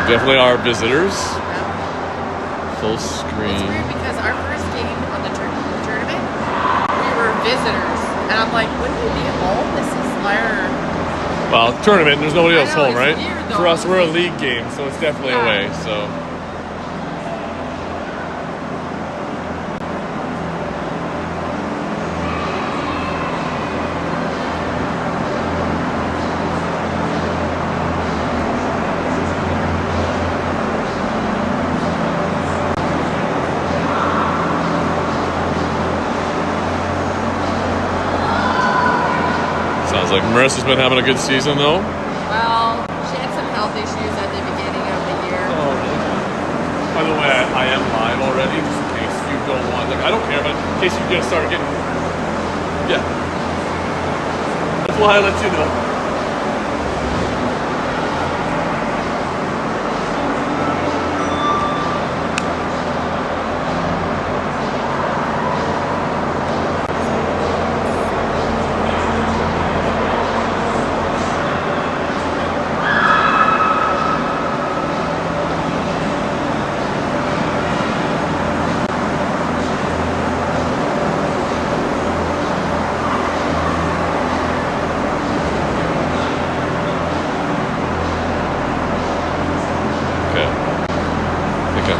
definitely are visitors. Yeah. Full screen. It's weird because our first game on the tournament, we were visitors. And I'm like, wouldn't we be at home? This is our... Well, tournament, there's nobody else home, right? Weird, For us, we're a league game, so it's definitely away, so... Sounds like Marissa's been having a good season, though. Well, she had some health issues at the beginning of the year. Oh, really? By the way, I am live already, just in case you don't want... Like, I don't care, but in case you just start getting... Yeah. That's why I let you know.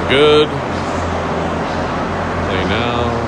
Good. Play now.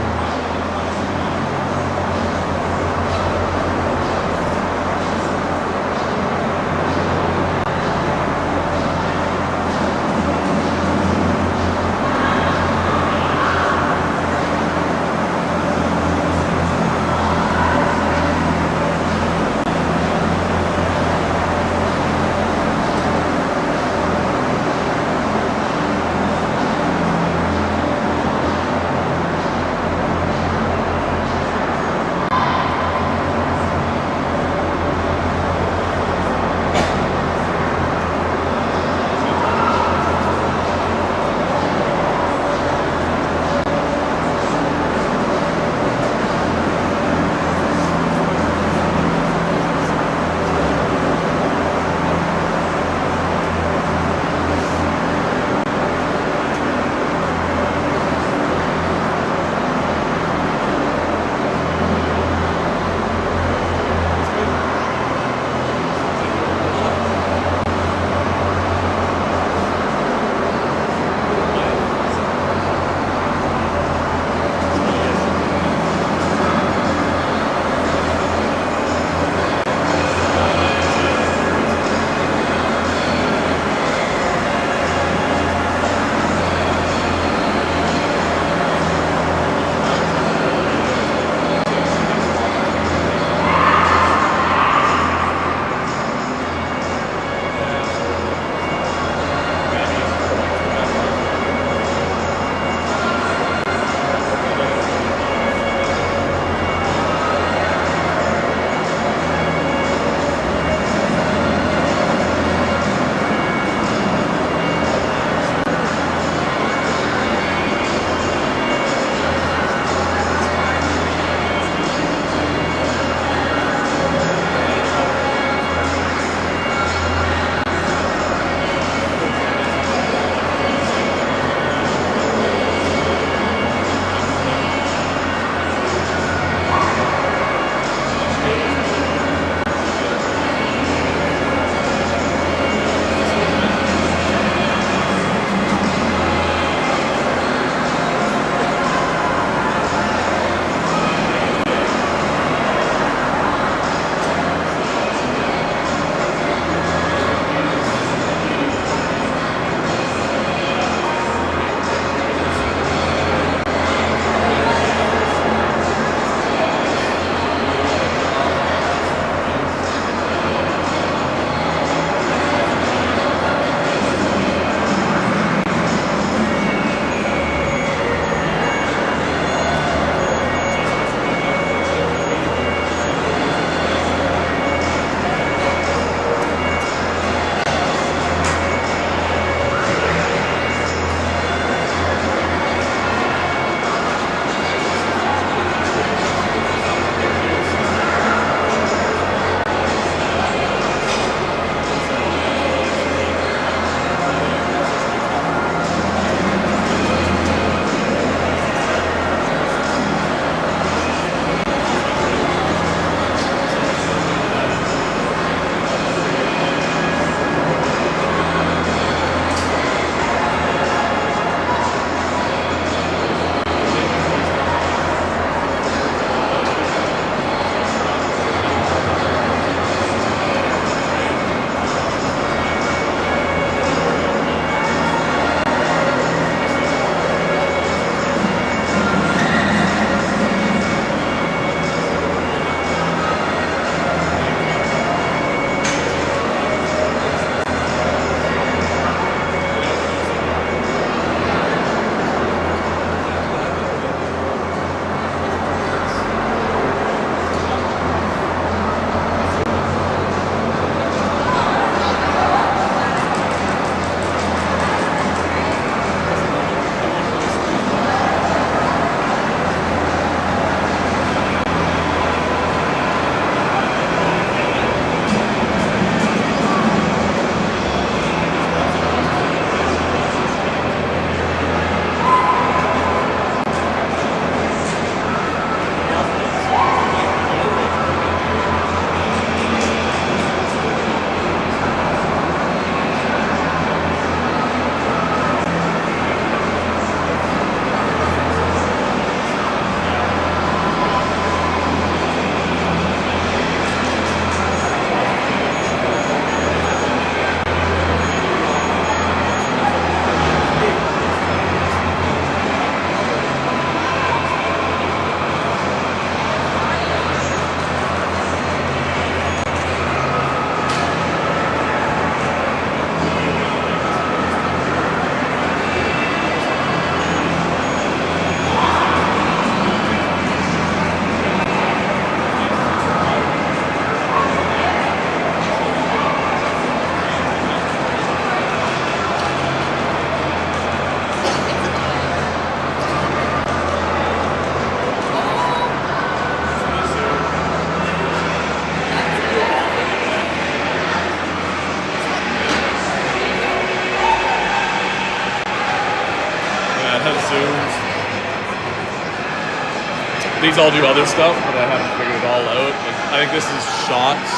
These all do other stuff, but I haven't figured it all out. Like, I think this is shots.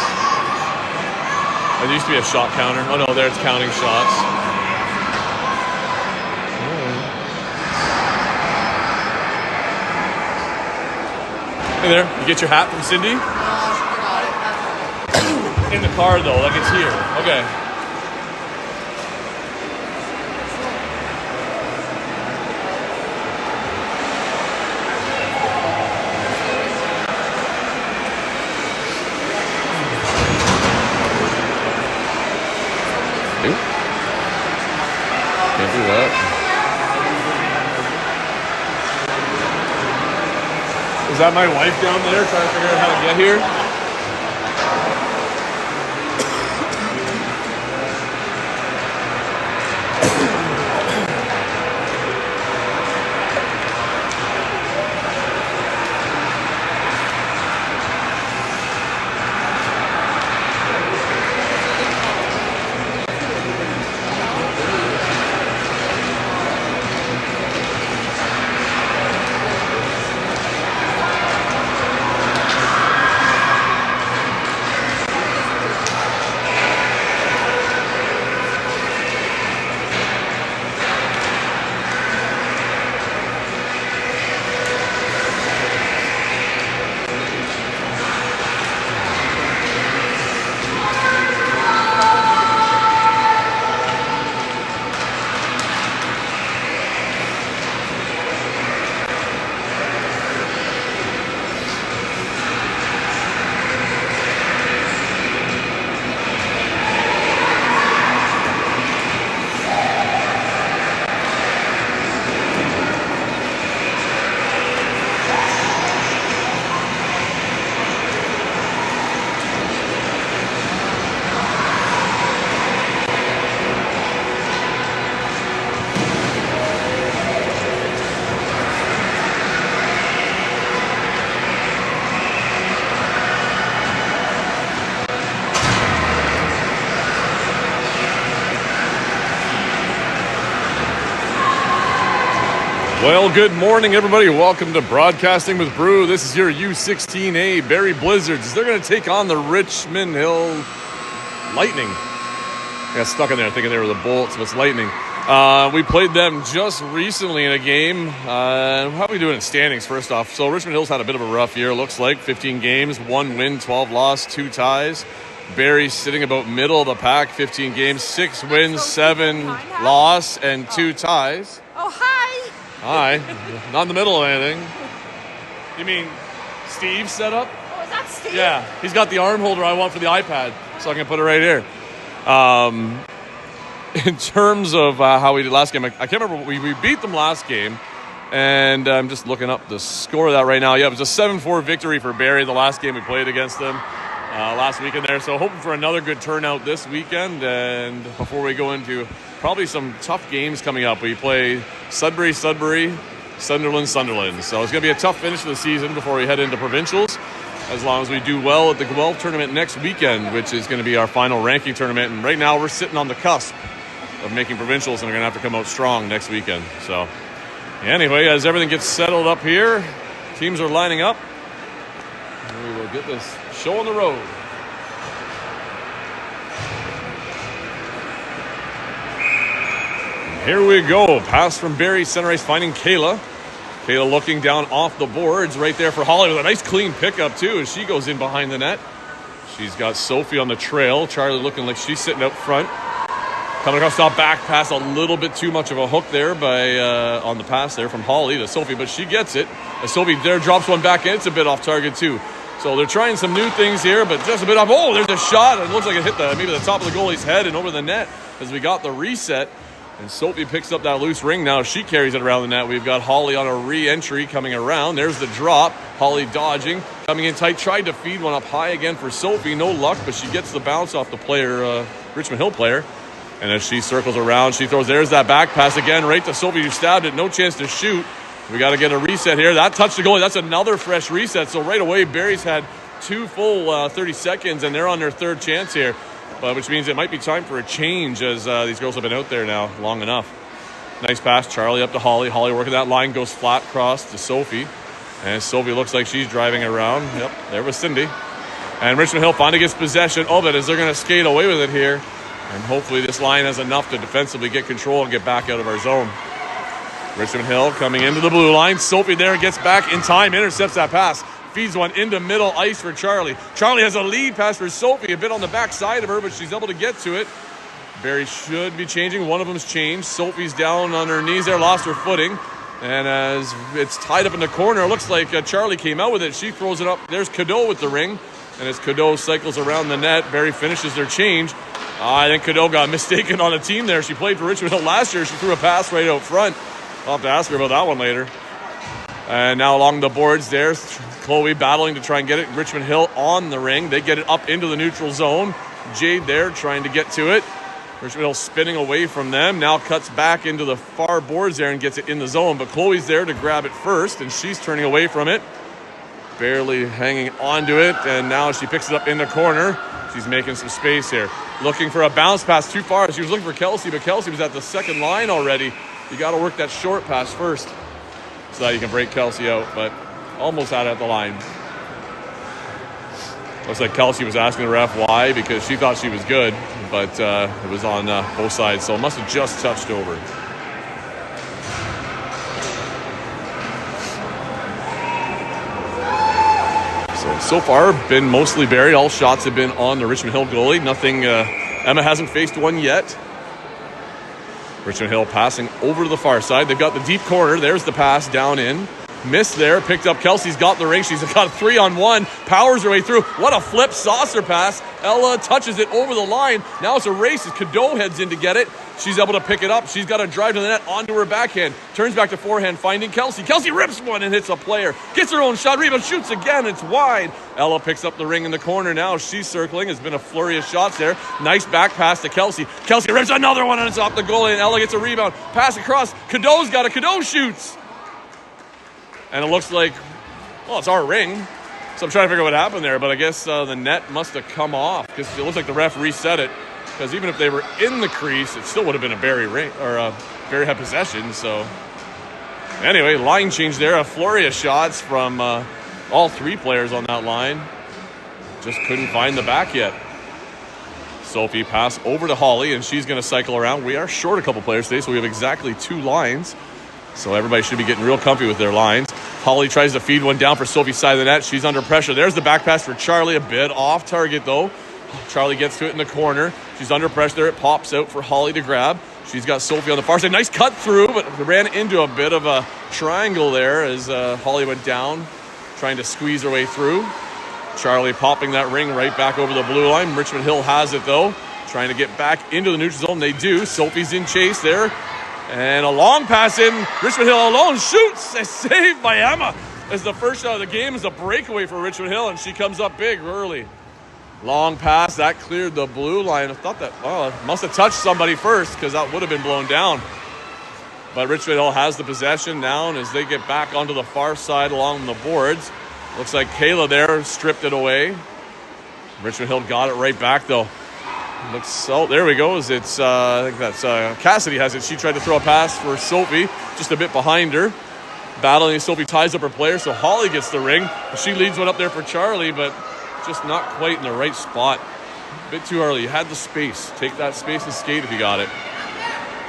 There used to be a shot counter. Oh no, there it's counting shots. Hey there, you get your hat from Cindy? No, she forgot it. In the car though, like it's here. Okay. Can't do that. Is that my wife down there trying to figure out how to get here? Well, good morning, everybody. Welcome to Broadcasting with Brew. This is your U16A Barrie Blizzards. They're going to take on the Richmond Hill Lightning. I got stuck in there thinking they were the Bolts, but it's Lightning. We played them just recently in a game. How are we doing in standings, first off? So Richmond Hill's had a bit of a rough year, looks like. 15 games, 1 win, 12 loss, 2 ties. Barrie sitting about middle of the pack, 15 games, 6 wins, 7 loss, and 2 ties. Oh, hi. Hi. Not in the middle of anything. You mean Steve's setup? Oh, is that Steve? Yeah. He's got the arm holder I want for the iPad, so I can put it right here. In terms of how we did last game, I can't remember. We beat them last game, and I'm just looking up the score of that right now. Yeah, it was a 7-4 victory for Barrie the last game we played against them last weekend there. So hoping for another good turnout this weekend, and before we go into probably some tough games coming up. We play Sudbury, Sunderland. So it's going to be a tough finish to the season before we head into provincials, as long as we do well at the Guelph tournament next weekend, which is going to be our final ranking tournament. And right now we're sitting on the cusp of making provincials, and we're going to have to come out strong next weekend. So anyway, as everything gets settled up here, teams are lining up. We will get this show on the road. Here we go. Pass from Barrie, center ice, finding Kayla. Kayla looking down off the boards right there for Holly with a nice clean pickup too as she goes in behind the net. She's got Sophie on the trail. Charlie looking like she's sitting out front. Coming across that back pass, a little bit too much of a hook there on the pass there from Holly to Sophie, but she gets it. As Sophie there drops one back in, it's a bit off target too. So they're trying some new things here, but just a bit off. Oh, there's a shot. It looks like it hit maybe the top of the goalie's head and over the net as we got the reset. And Sophie picks up that loose ring now. She carries it around the net. We've got Holly on a re-entry coming around. There's the drop. Holly dodging, coming in tight. Tried to feed one up high again for Sophie. No luck, but she gets the bounce off the player, Richmond Hill player. And as she circles around, she throws. There's that back pass again right to Sophie, who stabbed it. No chance to shoot. We got to get a reset here. That touched the goalie. That's another fresh reset. So right away, Barrie's had 2 full 30 seconds, and they're on their third chance here. Which means it might be time for a change, as these girls have been out there now long enough. Nice pass, Charlie up to Holly. Holly working that line, goes flat across to Sophie. And Sophie looks like she's driving around. Yep, there was Cindy. And Richmond Hill finally gets possession of it as they're going to skate away with it here. And hopefully this line has enough to defensively get control and get back out of our zone. Richmond Hill coming into the blue line. Sophie there gets back in time, intercepts that pass. Feeds one into middle ice for Charlie. Charlie has a lead pass for Sophie, a bit on the back side of her, but she's able to get to it. Barrie should be changing. One of them's changed. Sophie's down on her knees there, lost her footing. And as it's tied up in the corner, it looks like Charlie came out with it. She throws it up. There's Cadeau with the ring. And as Cadeau cycles around the net, Barrie finishes their change. I think Cadeau got mistaken on a team there. She played for Richmond Hill last year. She threw a pass right out front. I'll have to ask her about that one later. And now along the boards there, Chloe battling to try and get it. Richmond Hill on the ring. They get it up into the neutral zone. Jade there trying to get to it. Richmond Hill spinning away from them. Now cuts back into the far boards there and gets it in the zone. But Chloe's there to grab it first, and she's turning away from it. Barely hanging onto it, and now she picks it up in the corner. She's making some space here. Looking for a bounce pass too far. She was looking for Kelsey, but Kelsey was at the second line already. You got to work that short pass first so that you can break Kelsey out, but almost out at the line. Looks like Kelsey was asking the ref why, because she thought she was good, but it was on both sides, so it must have just touched over. So far, been mostly Barrie. All shots have been on the Richmond Hill goalie. Nothing, Emma hasn't faced one yet. Richmond Hill passing over to the far side. They've got the deep corner. There's the pass down in. Missed there, picked up. Kelsey's got the ring. She's got a 3-on-1. Powers her way through. What a flip saucer pass. Ella touches it over the line. Now it's a race as Cadeau heads in to get it. She's able to pick it up. She's got to drive to the net onto her backhand. Turns back to forehand, finding Kelsey. Kelsey rips one and hits a player. Gets her own shot. Rebound, shoots again. It's wide. Ella picks up the ring in the corner now. She's circling. Has been a flurry of shots there. Nice back pass to Kelsey. Kelsey rips another one and it's off the goalie. And Ella gets a rebound. Pass across. Cadeau's got it. Cadeau shoots. And it looks like, well, it's our ring. So I'm trying to figure out what happened there. But I guess the net must have come off because it looks like the ref reset it. Because even if they were in the crease, it still would have been a Barrie ring, or Barrie had possession. So anyway, line change there. A flurry of shots from all three players on that line. Just couldn't find the back yet. Sophie pass over to Holly, and she's going to cycle around. We are short a couple players today, so we have exactly 2 lines. So everybody should be getting real comfy with their lines. Holly tries to feed one down for Sophie's side of the net. She's under pressure. There's the back pass for Charlie. A bit off target, though. Charlie gets to it in the corner. She's under pressure there. It pops out for Holly to grab. She's got Sophie on the far side. Nice cut through, but ran into a bit of a triangle there as Holly went down, trying to squeeze her way through. Charlie popping that ring right back over the blue line. Richmond Hill has it, though. Trying to get back into the neutral zone. They do. Sophie's in chase there. And a long pass in. Richmond Hill alone shoots. A save by Emma. As the first shot of the game is a breakaway for Richmond Hill, and she comes up big early. Long pass. That cleared the blue line. I thought that, it must have touched somebody first because that would have been blown down. But Richmond Hill has the possession now, and as they get back onto the far side along the boards, looks like Kayla there stripped it away. Richmond Hill got it right back, though. There we go. It's I think that's Cassidy has it. She tried to throw a pass for Sophie, just a bit behind her. Battling, Sophie ties up her player, so Holly gets the ring. She leads one up there for Charlie, but just not quite in the right spot. A bit too early. You had the space. Take that space and skate if you got it.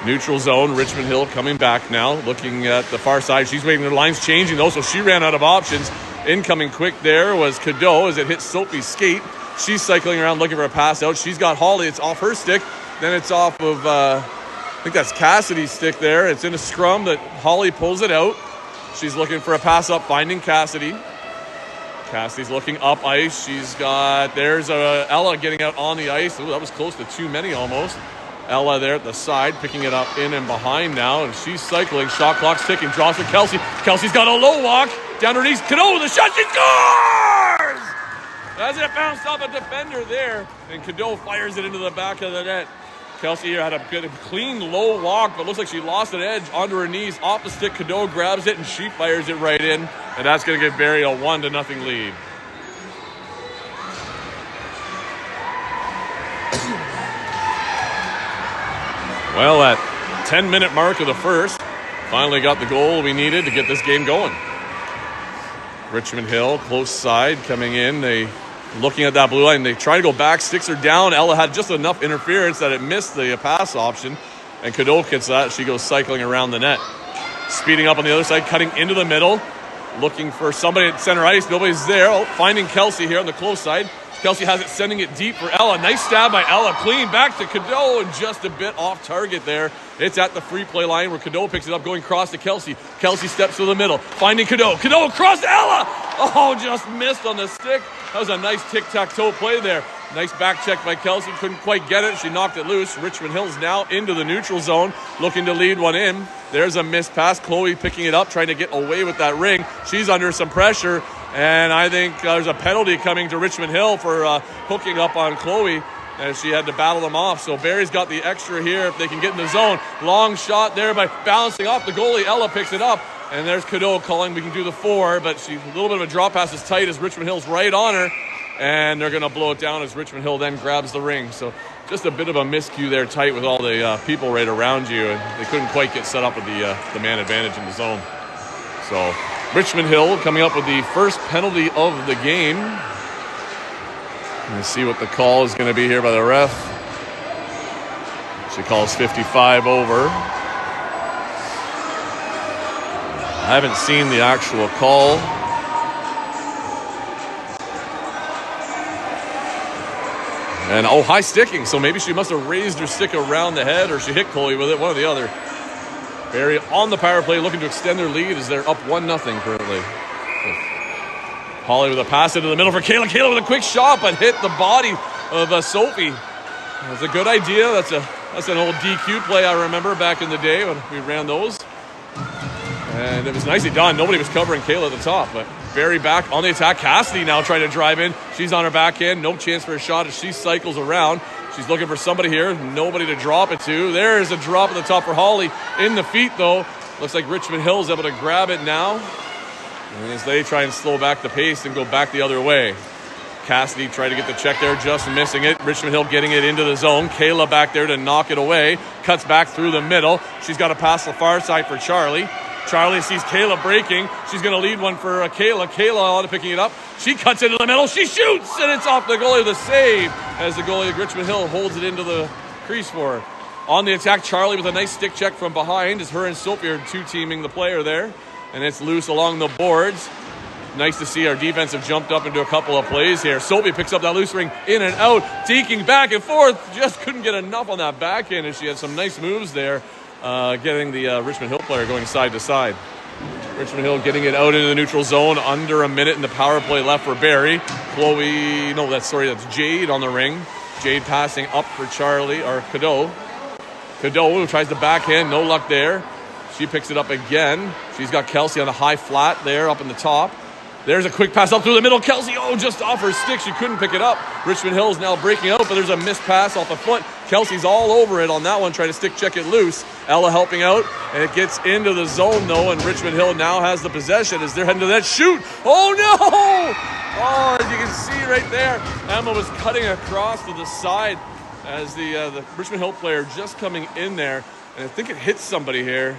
Neutral zone. Richmond Hill coming back now, looking at the far side. She's waiting. Their line's changing, though, so she ran out of options. Incoming quick there was Cadeau as it hit Sophie's skate. She's cycling around looking for a pass out. She's got Holly. It's off her stick. Then it's off of, I think that's Cassidy's stick there. It's in a scrum that Holly pulls it out. She's looking for a pass up, finding Cassidy. Cassidy's looking up ice. There's Ella getting out on the ice. Ooh, that was close to too many almost. Ella there at the side, picking it up in and behind now. And she's cycling. Shot clock's ticking. Draws for Kelsey. Kelsey's got a low walk. Down her knees. Cadeau with a shot. She scores! As it bounced off a defender there, and Cadeau fires it into the back of the net. Kelsey here had a good, clean, low walk, but looks like she lost an edge onto her knees. Off the stick, Cadeau grabs it, and she fires it right in. And that's going to give Barrie a 1-0 lead. Well, that 10-minute mark of the first, finally got the goal we needed to get this game going. Richmond Hill, close side, coming in. They looking at that blue line. They try to go back, sticks her down. Ella had just enough interference that it missed the pass option. And Cadeau gets that. She goes cycling around the net. Speeding up on the other side, cutting into the middle. Looking for somebody at center ice. Nobody's there. Oh, finding Kelsey here on the close side. Kelsey has it, sending it deep for Ella. Nice stab by Ella. Clean back to Cadeau, and just a bit off target there. It's at the free play line where Cadeau picks it up, going across to Kelsey. Kelsey steps to the middle, finding Cadeau. Cadeau across to Ella. Oh, just missed on the stick. That was a nice tic-tac-toe play there. Nice back check by Kelsey. Couldn't quite get it. She knocked it loose. Richmond Hill's now into the neutral zone, looking to lead one in. There's a missed pass. Chloe picking it up, trying to get away with that ring. She's under some pressure. And I think there's a penalty coming to Richmond Hill for hooking up on Chloe, as she had to battle them off. So Barrie's got the extra here if they can get in the zone. Long shot there by bouncing off the goalie. Ella picks it up. And there's Cadeau calling we can do the 4, but she's a little bit of a drop pass is tight as Richmond Hill's right on her. And they're going to blow it down as Richmond Hill then grabs the ring. So just a bit of a miscue there, tight with all the people right around you. And they couldn't quite get set up with the man advantage in the zone. So Richmond Hill coming up with the first penalty of the game. Let's see what the call is going to be here by the ref. She calls 55 over. I haven't seen the actual call. And high sticking, so maybe she must have raised her stick around the head, or she hit Chloe with it, one or the other. Barrie on the power play, looking to extend their lead as they're up 1-0 currently. Holly with a pass into the middle for Kayla. Kayla with a quick shot, but hit the body of Sophie. That's a good idea. That's an old DQ play I remember back in the day when we ran those. And it was nicely done. Nobody was covering Kayla at the top, but Barrie back on the attack. Cassidy now trying to drive in. She's on her backhand. No chance for a shot as she cycles around. She's looking for somebody here. Nobody to drop it to. There's a drop at the top for Holly. In the feet, though. Looks like Richmond Hill's able to grab it now. And as they try and slow back the pace and go back the other way. Cassidy tried to get the check there, just missing it. Richmond Hill getting it into the zone. Kayla back there to knock it away. Cuts back through the middle. She's got to pass the far side for Charlie. Charlie sees Kayla breaking. She's going to lead one for Kayla. Kayla on to picking it up. She cuts into the middle. She shoots, and it's off the goalie. The save as the goalie of Richmond Hill holds it into the crease for her. On the attack, Charlie with a nice stick check from behind as her and Sophie are two-teaming the player there. And it's loose along the boards. Nice to see our defense have jumped up into a couple of plays here. Sophie picks up that loose ring in and out, deking back and forth. Just couldn't get enough on that backhand, and she had some nice moves there. Getting the Richmond Hill player going side to side. Richmond Hill getting it out into the neutral zone. Under a minute in the power play left for Barrie. That's Jade on the ring. Jade passing up for Cadeau. Cadeau who tries to backhand, no luck there. She picks it up again. She's got Kelsey on a high flat there up in the top. There's a quick pass up through the middle. Kelsey, just off her stick. She couldn't pick it up. Richmond Hill's now breaking out, but there's a missed pass off the foot. Kelsey's all over it on that one, trying to stick check it loose. Ella helping out, and it gets into the zone, though, and Richmond Hill now has the possession as they're heading to that shoot. Oh, no! Oh, as you can see right there, Emma was cutting across to the side as the Richmond Hill player just coming in there, and I think it hit somebody here.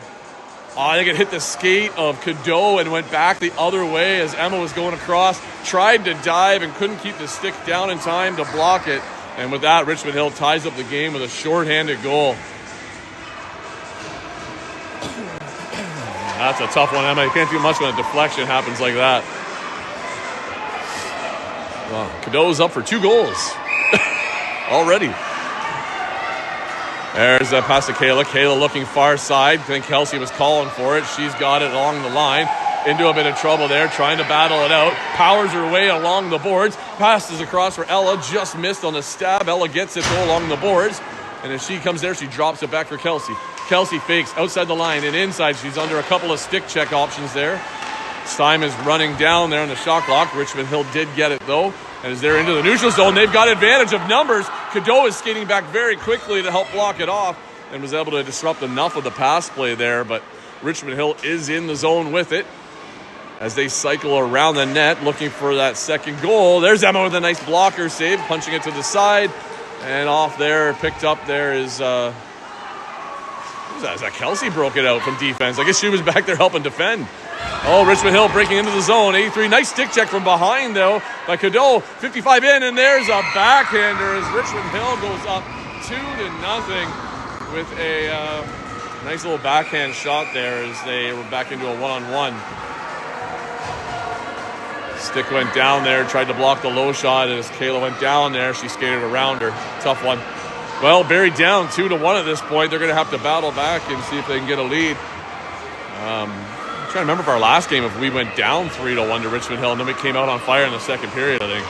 I think it hit the skate of Cadeau and went back the other way as Emma was going across, tried to dive and couldn't keep the stick down in time to block it. And with that, Richmond Hill ties up the game with a shorthanded goal. That's a tough one, Emma. You can't do much when a deflection happens like that. Well, Cadeau's up for 2 goals already. There's a pass to Kayla. Kayla looking far side. I think Kelsey was calling for it. She's got it along the line. Into a bit of trouble there, trying to battle it out. Powers her way along the boards. Passes across for Ella. Just missed on the stab. Ella gets it though along the boards. And as she comes there, she drops it back for Kelsey. Kelsey fakes outside the line and inside. She's under a couple of stick check options there. Time is running down there on the shot clock. Richmond Hill did get it though. And as they're into the neutral zone, they've got advantage of numbers. Cadeau is skating back very quickly to help block it off and was able to disrupt enough of the pass play there. But Richmond Hill is in the zone with it as they cycle around the net looking for that second goal. There's Emma with a nice blocker save, punching it to the side. And off there, picked up there is that Kelsey broke it out from defense. I guess she was back there helping defend. Oh, Richmond Hill breaking into the zone. 83, nice stick check from behind though by Cadeau. 55 in, and there's a backhander as Richmond Hill goes up 2-0 with a nice little backhand shot there as they were back into a one-on-one. Stick went down there, tried to block the low shot, and as Kayla went down there, she skated around her. Tough one. Well, Barrie down 2-1 at this point. They're going to have to battle back and see if they can get a lead. I'm trying to remember if our last game, if we went down 3-1 to Richmond Hill, and then we came out on fire in the second period, I think.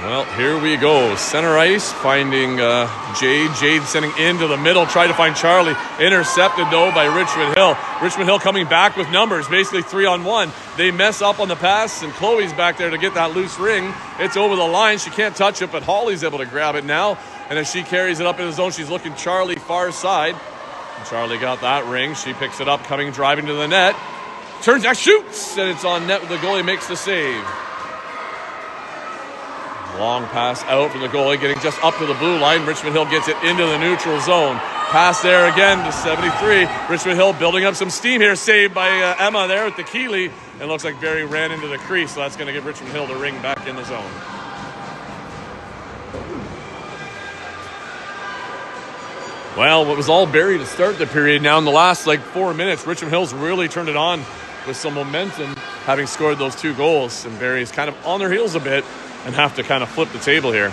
Well, here we go. Center ice, finding Jade. Jade sending into the middle, tried to find Charlie. Intercepted, though, by Richmond Hill. Richmond Hill coming back with numbers, basically 3-on-1. They mess up on the pass, and Chloe's back there to get that loose ring. It's over the line. She can't touch it, but Holly's able to grab it now. And as she carries it up in the zone, she's looking Charlie far side. And Charlie got that ring. She picks it up, driving to the net. Turns back, shoots, and it's on net. The goalie makes the save. Long pass out from the goalie, getting just up to the blue line. Richmond Hill gets it into the neutral zone. Pass there again to 73. Richmond Hill building up some steam here. Saved by Emma there with the Keeley. And looks like Barrie ran into the crease, so that's going to give Richmond Hill the ring back in the zone. Well, it was all Barrie to start the period. Now in the last 4 minutes, Richmond Hill's really turned it on with some momentum, having scored those 2 goals. And Barrie's kind of on their heels a bit and have to kind of flip the table here.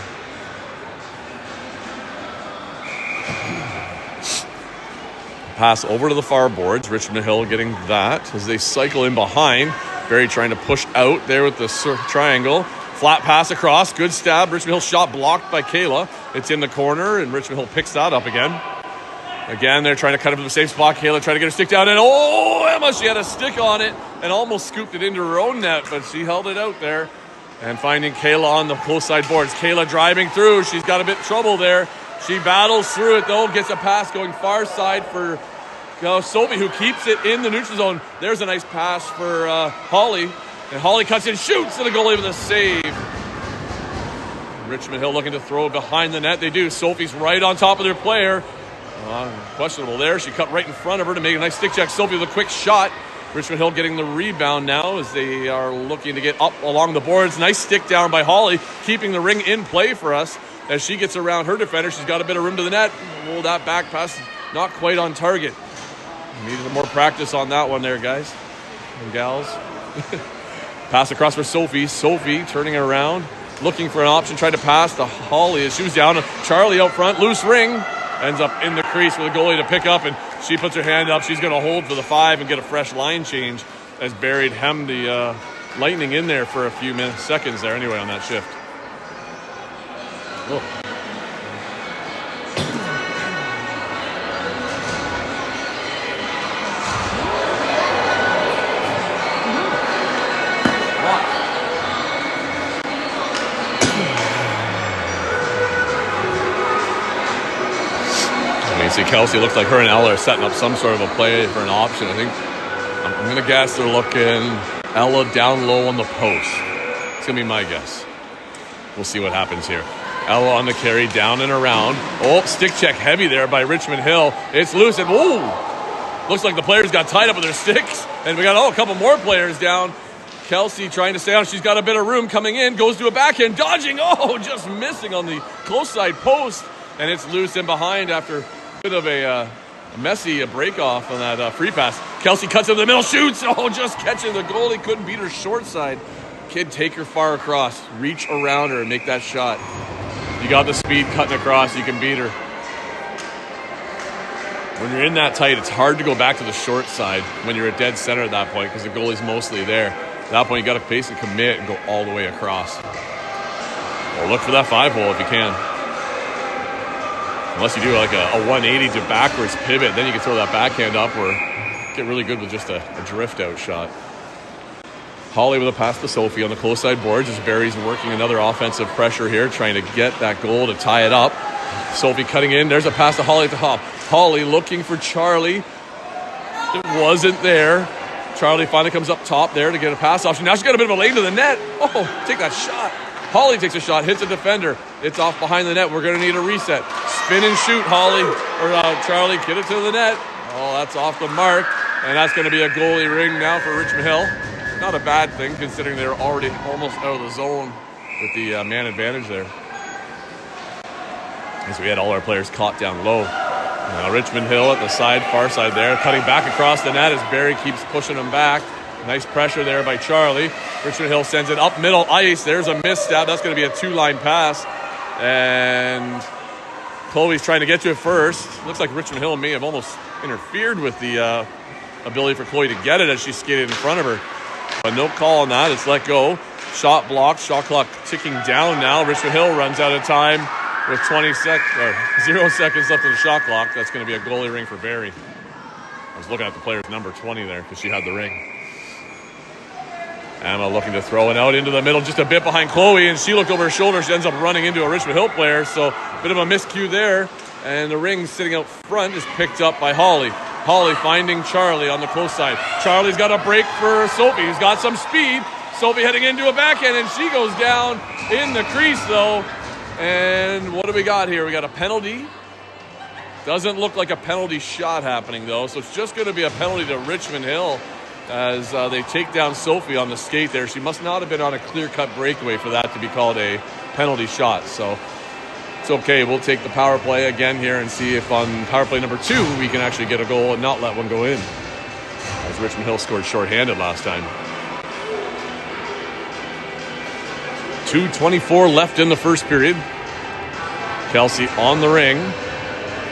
Pass over to the far boards. Richmond Hill getting that as they cycle in behind. Barrie trying to push out there with the triangle. Flat pass across. Good stab. Richmond Hill shot blocked by Kayla. It's in the corner, and Richmond Hill picks that up again. Again, they're trying to cut it to the same spot. Kayla trying to get her stick down, and Emma, she had a stick on it and almost scooped it into her own net, but she held it out there. And finding Kayla on the close side boards. Kayla driving through. She's got a bit of trouble there. She battles through it, though. Gets a pass going far side for Sophie, who keeps it in the neutral zone. There's a nice pass for Holly. And Holly cuts in, shoots, and the goalie with a save. Richmond Hill looking to throw behind the net. They do. Sophie's right on top of their player. Questionable there. She cut right in front of her to make a nice stick check. Sophie with a quick shot. Richmond Hill getting the rebound now as they are looking to get up along the boards. Nice stick down by Holly, keeping the ring in play for us. As she gets around her defender, she's got a bit of room to the net. Roll that back pass, not quite on target. Needed some more practice on that one there, guys and gals. Pass across for Sophie. Sophie turning around, looking for an option, tried to pass to Holly as she was down. Charlie out front, loose ring. Ends up in the crease for the goalie to pick up, and she puts her hand up. She's going to hold for the 5 and get a fresh line change as Barrie hemmed the Lightning in there for a few seconds there anyway on that shift. Whoa. See, Kelsey looks like her and Ella are setting up some sort of a play for an option. I think I'm going to guess they're looking Ella down low on the post. It's going to be my guess. We'll see what happens here. Ella on the carry, down and around. Oh, stick check heavy there by Richmond Hill. It's loose, and looks like the players got tied up with their sticks. And we got a couple more players down. Kelsey trying to stay on. She's got a bit of room coming in. Goes to a backhand, dodging. Just missing on the close side post. And it's loose in behind after bit of a messy break off on that free pass. Kelsey cuts in the middle, shoots. Just catching the goalie. Couldn't beat her short side. Kid, take her far across. Reach around her and make that shot. You got the speed cutting across. You can beat her. When you're in that tight, it's hard to go back to the short side when you're at dead center at that point because the goalie's mostly there. At that point, you got to basically commit and go all the way across. Well, look for that 5-hole if you can. Unless you do like a 180 to backwards pivot, then you can throw that backhand up or get really good with just a drift out shot. Holly with a pass to Sophie on the close side boards as Barrie's working another offensive pressure here, trying to get that goal to tie it up. Sophie cutting in. There's a pass to Holly at the top. Holly looking for Charlie. It wasn't there. Charlie finally comes up top there to get a pass option. Now she's got a bit of a lane to the net. Take that shot. Holly takes a shot, hits a defender. It's off behind the net. We're going to need a reset. Spin and shoot, Holly. Or Charlie, get it to the net. Oh, that's off the mark. And that's going to be a goalie ring now for Richmond Hill. Not a bad thing considering they were already almost out of the zone with the man advantage there. As we had all our players caught down low. Now Richmond Hill at the side, far side there, cutting back across the net as Barrie keeps pushing them back. Nice pressure there by Charlie. Richmond Hill sends it up middle ice. There's a misstep. That's going to be a two-line pass. And Chloe's trying to get to it first. Looks like Richmond Hill may have almost interfered with the ability for Chloe to get it as she skated in front of her. But no call on that. It's let go. Shot blocked. Shot clock ticking down now. Richmond Hill runs out of time with 0 seconds left in the shot clock. That's going to be a goalie ring for Barrie. I was looking at the player's number 20 there because she had the ring. Emma looking to throw it out into the middle, just a bit behind Chloe, and she looked over her shoulder. She ends up running into a Richmond Hill player, so a bit of a miscue there. And the ring sitting out front is picked up by Holly. Holly finding Charlie on the close side. Charlie's got a break for Sophie, who's got some speed. Sophie heading into a backhand, and she goes down in the crease, though. And what do we got here? We got a penalty. Doesn't look like a penalty shot happening, though, so it's just going to be a penalty to Richmond Hill as they take down Sophie on the skate there. She must not have been on a clear-cut breakaway for that to be called a penalty shot. So it's okay. We'll take the power play again here and see if on power play number 2 we can actually get a goal and not let one go in, as Richmond Hill scored shorthanded last time. 2:24 left in the first period. Kelsey on the ring.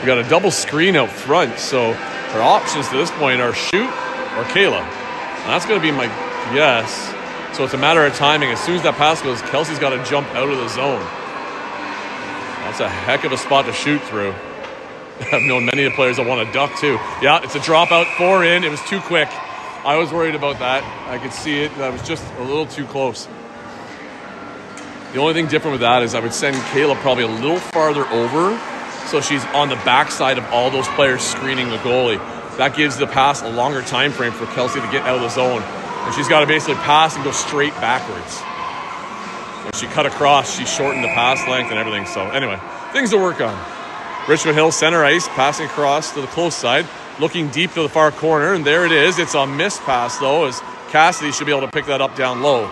We got a double screen out front, so our options to this point are shoot or Kayla. And that's going to be my guess. So it's a matter of timing. As soon as that pass goes, Kelsey's got to jump out of the zone. That's a heck of a spot to shoot through. I've known many of the players that want to duck too. Yeah, it's a dropout, 4 in. It was too quick. I was worried about that. I could see it. That was just a little too close. The only thing different with that is I would send Kayla probably a little farther over so she's on the backside of all those players screening the goalie. That gives the pass a longer time frame for Kelsey to get out of the zone. And she's got to basically pass and go straight backwards. When she cut across, she shortened the pass length and everything. So anyway, things to work on. Richmond Hill center ice, passing across to the close side, looking deep to the far corner, and there it is. It's a missed pass, though, as Cassidy should be able to pick that up down low.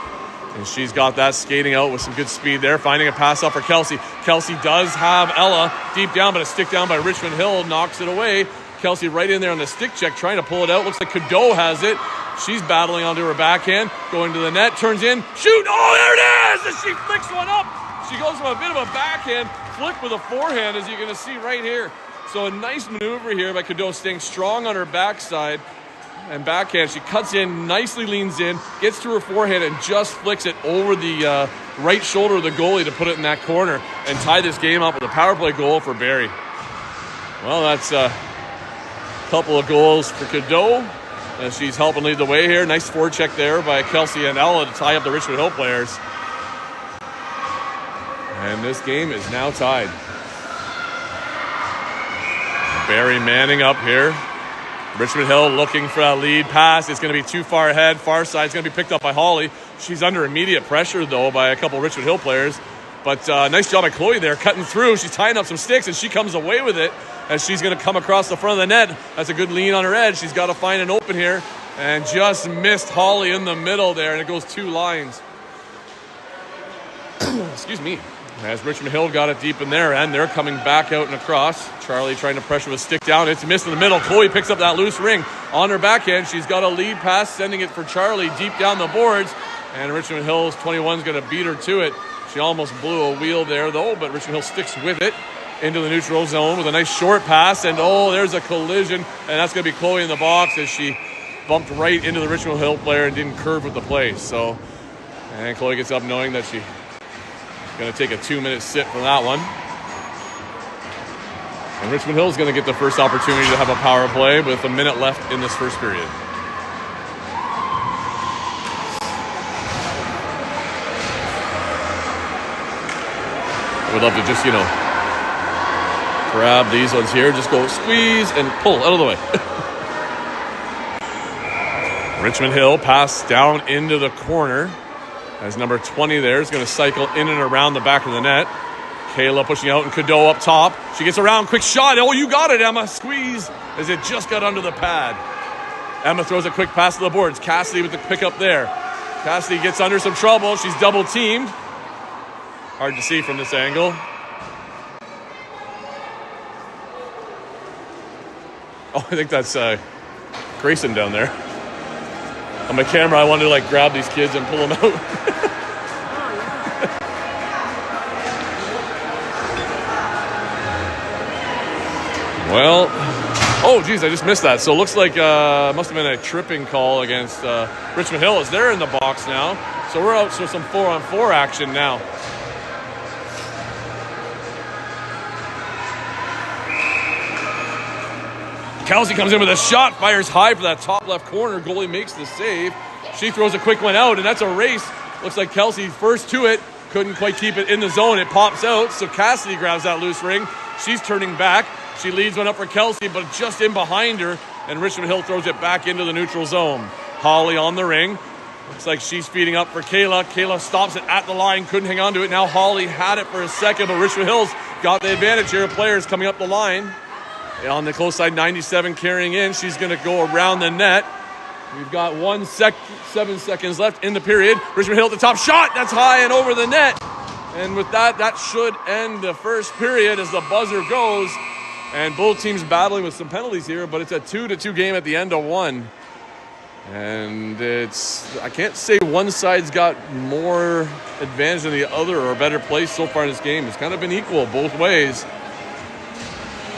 And she's got that skating out with some good speed there, finding a pass up for Kelsey. Kelsey does have Ella deep down, but a stick down by Richmond Hill knocks it away. Kelsey right in there on the stick check, trying to pull it out. Looks like Cadeau has it. She's battling onto her backhand, going to the net, turns in, shoot! Oh, there it is! And she flicks one up. She goes from a bit of a backhand, flick with a forehand, as you're going to see right here. So a nice maneuver here by Cadeau, staying strong on her backside and backhand. She cuts in, nicely leans in, gets to her forehand, and just flicks it over the right shoulder of the goalie to put it in that corner and tie this game up with a power play goal for Barrie. Well, that's a couple of goals for Cadeau as she's helping lead the way here. Nice forecheck there by Kelsey and Ella to tie up the Richmond Hill players. And this game is now tied. Barrie manning up here. Richmond Hill looking for that lead pass. It's going to be too far ahead. Far side is going to be picked up by Holly. She's under immediate pressure, though, by a couple of Richmond Hill players. But nice job by Chloe there, cutting through. She's tying up some sticks, and she comes away with it as she's going to come across the front of the net. That's a good lean on her edge. She's got to find an open here, and just missed Holly in the middle there, and it goes 2 lines. Excuse me. As Richmond Hill got it deep in their end, they're coming back out and across. Charlie trying to pressure with a stick down. It's missed in the middle. Chloe picks up that loose ring on her backhand. She's got a lead pass, sending it for Charlie deep down the boards. And Richmond Hill's 21 is going to beat her to it. She almost blew a wheel there, though, but Richmond Hill sticks with it into the neutral zone with a nice short pass. And, oh, there's a collision. And that's going to be Chloe in the box as she bumped right into the Richmond Hill player and didn't curve with the play. So, and Chloe gets up knowing that she's going to take a 2-minute sit for that one. And Richmond Hill is going to get the first opportunity to have a power play with a minute left in this first period. I would love to just, grab these ones here. Just go squeeze and pull out of the way. Richmond Hill pass down into the corner as number 20 there is going to cycle in and around the back of the net. Kayla pushing out and Cadeau up top. She gets around, quick shot. Oh, you got it, Emma. Squeeze as it just got under the pad. Emma throws a quick pass to the boards. Cassidy with the pickup there. Cassidy gets under some trouble. She's double teamed. Hard to see from this angle. Oh, I think that's Grayson down there. On my camera, I wanted to like grab these kids and pull them out. Well, oh geez, I just missed that. So it looks like must have been a tripping call against Richmond Hill as they're in the box now. So we're out for some 4-on-4 action now. Kelsey comes in with a shot, fires high for that top left corner. Goalie makes the save. She throws a quick one out, and that's a race. Looks like Kelsey first to it. Couldn't quite keep it in the zone. It pops out, so Cassidy grabs that loose ring. She's turning back. She leads one up for Kelsey, but just in behind her, and Richmond Hill throws it back into the neutral zone. Holly on the ring. Looks like she's feeding up for Kayla. Kayla stops it at the line, couldn't hang on to it. Now Holly had it for a second, but Richmond Hill's got the advantage here. Players coming up the line. On the close side, 97 carrying in. She's going to go around the net. We've got 7 seconds left in the period. Richmond Hill at the top. Shot! That's high and over the net. And with that, that should end the first period as the buzzer goes. And both teams battling with some penalties here, but it's a 2-2 game at the end of one. And I can't say one side's got more advantage than the other or a better place so far in this game. It's kind of been equal both ways.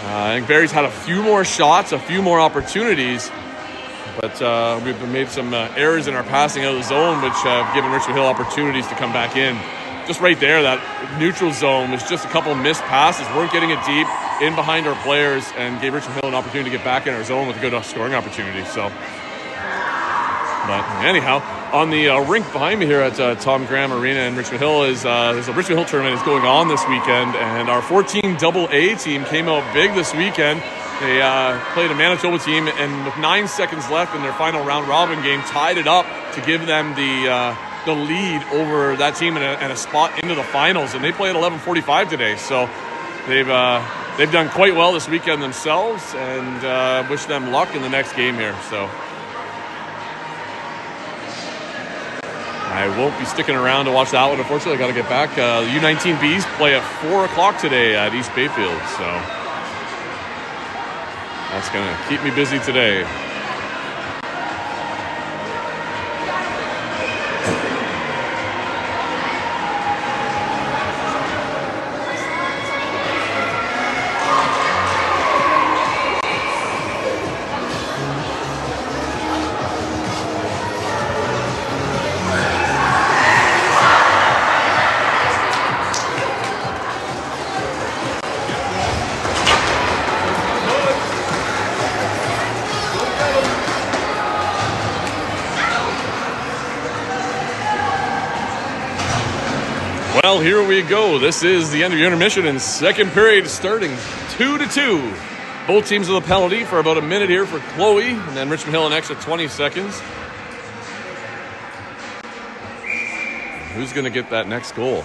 I think Barrie's had a few more shots, a few more opportunities, but we've made some errors in our passing out of the zone, which have given Richmond Hill opportunities to come back in. Just right there, that neutral zone was just a couple missed passes. Weren't getting it deep in behind our players and gave Richmond Hill an opportunity to get back in our zone with a good scoring opportunity. So, but anyhow, on the rink behind me here at Tom Graham Arena in Richmond Hill there's a Richmond Hill tournament is going on this weekend, and our 14AA team came out big this weekend. They played a Manitoba team, and with 9 seconds left in their final round robin game, tied it up to give them the lead over that team and a spot into the finals. And they play at 11:45 today, so they've done quite well this weekend themselves, and wish them luck in the next game here. So. I won't be sticking around to watch that one. Unfortunately, I got to get back. The U19Bs play at 4 o'clock today at East Bayfield, so that's going to keep me busy today. Well, here we go. This is the end of your intermission and second period starting 2-2. Both teams with a penalty for about a minute here for Chloe, and then Richmond Hill an extra 20 seconds. Who's going to get that next goal?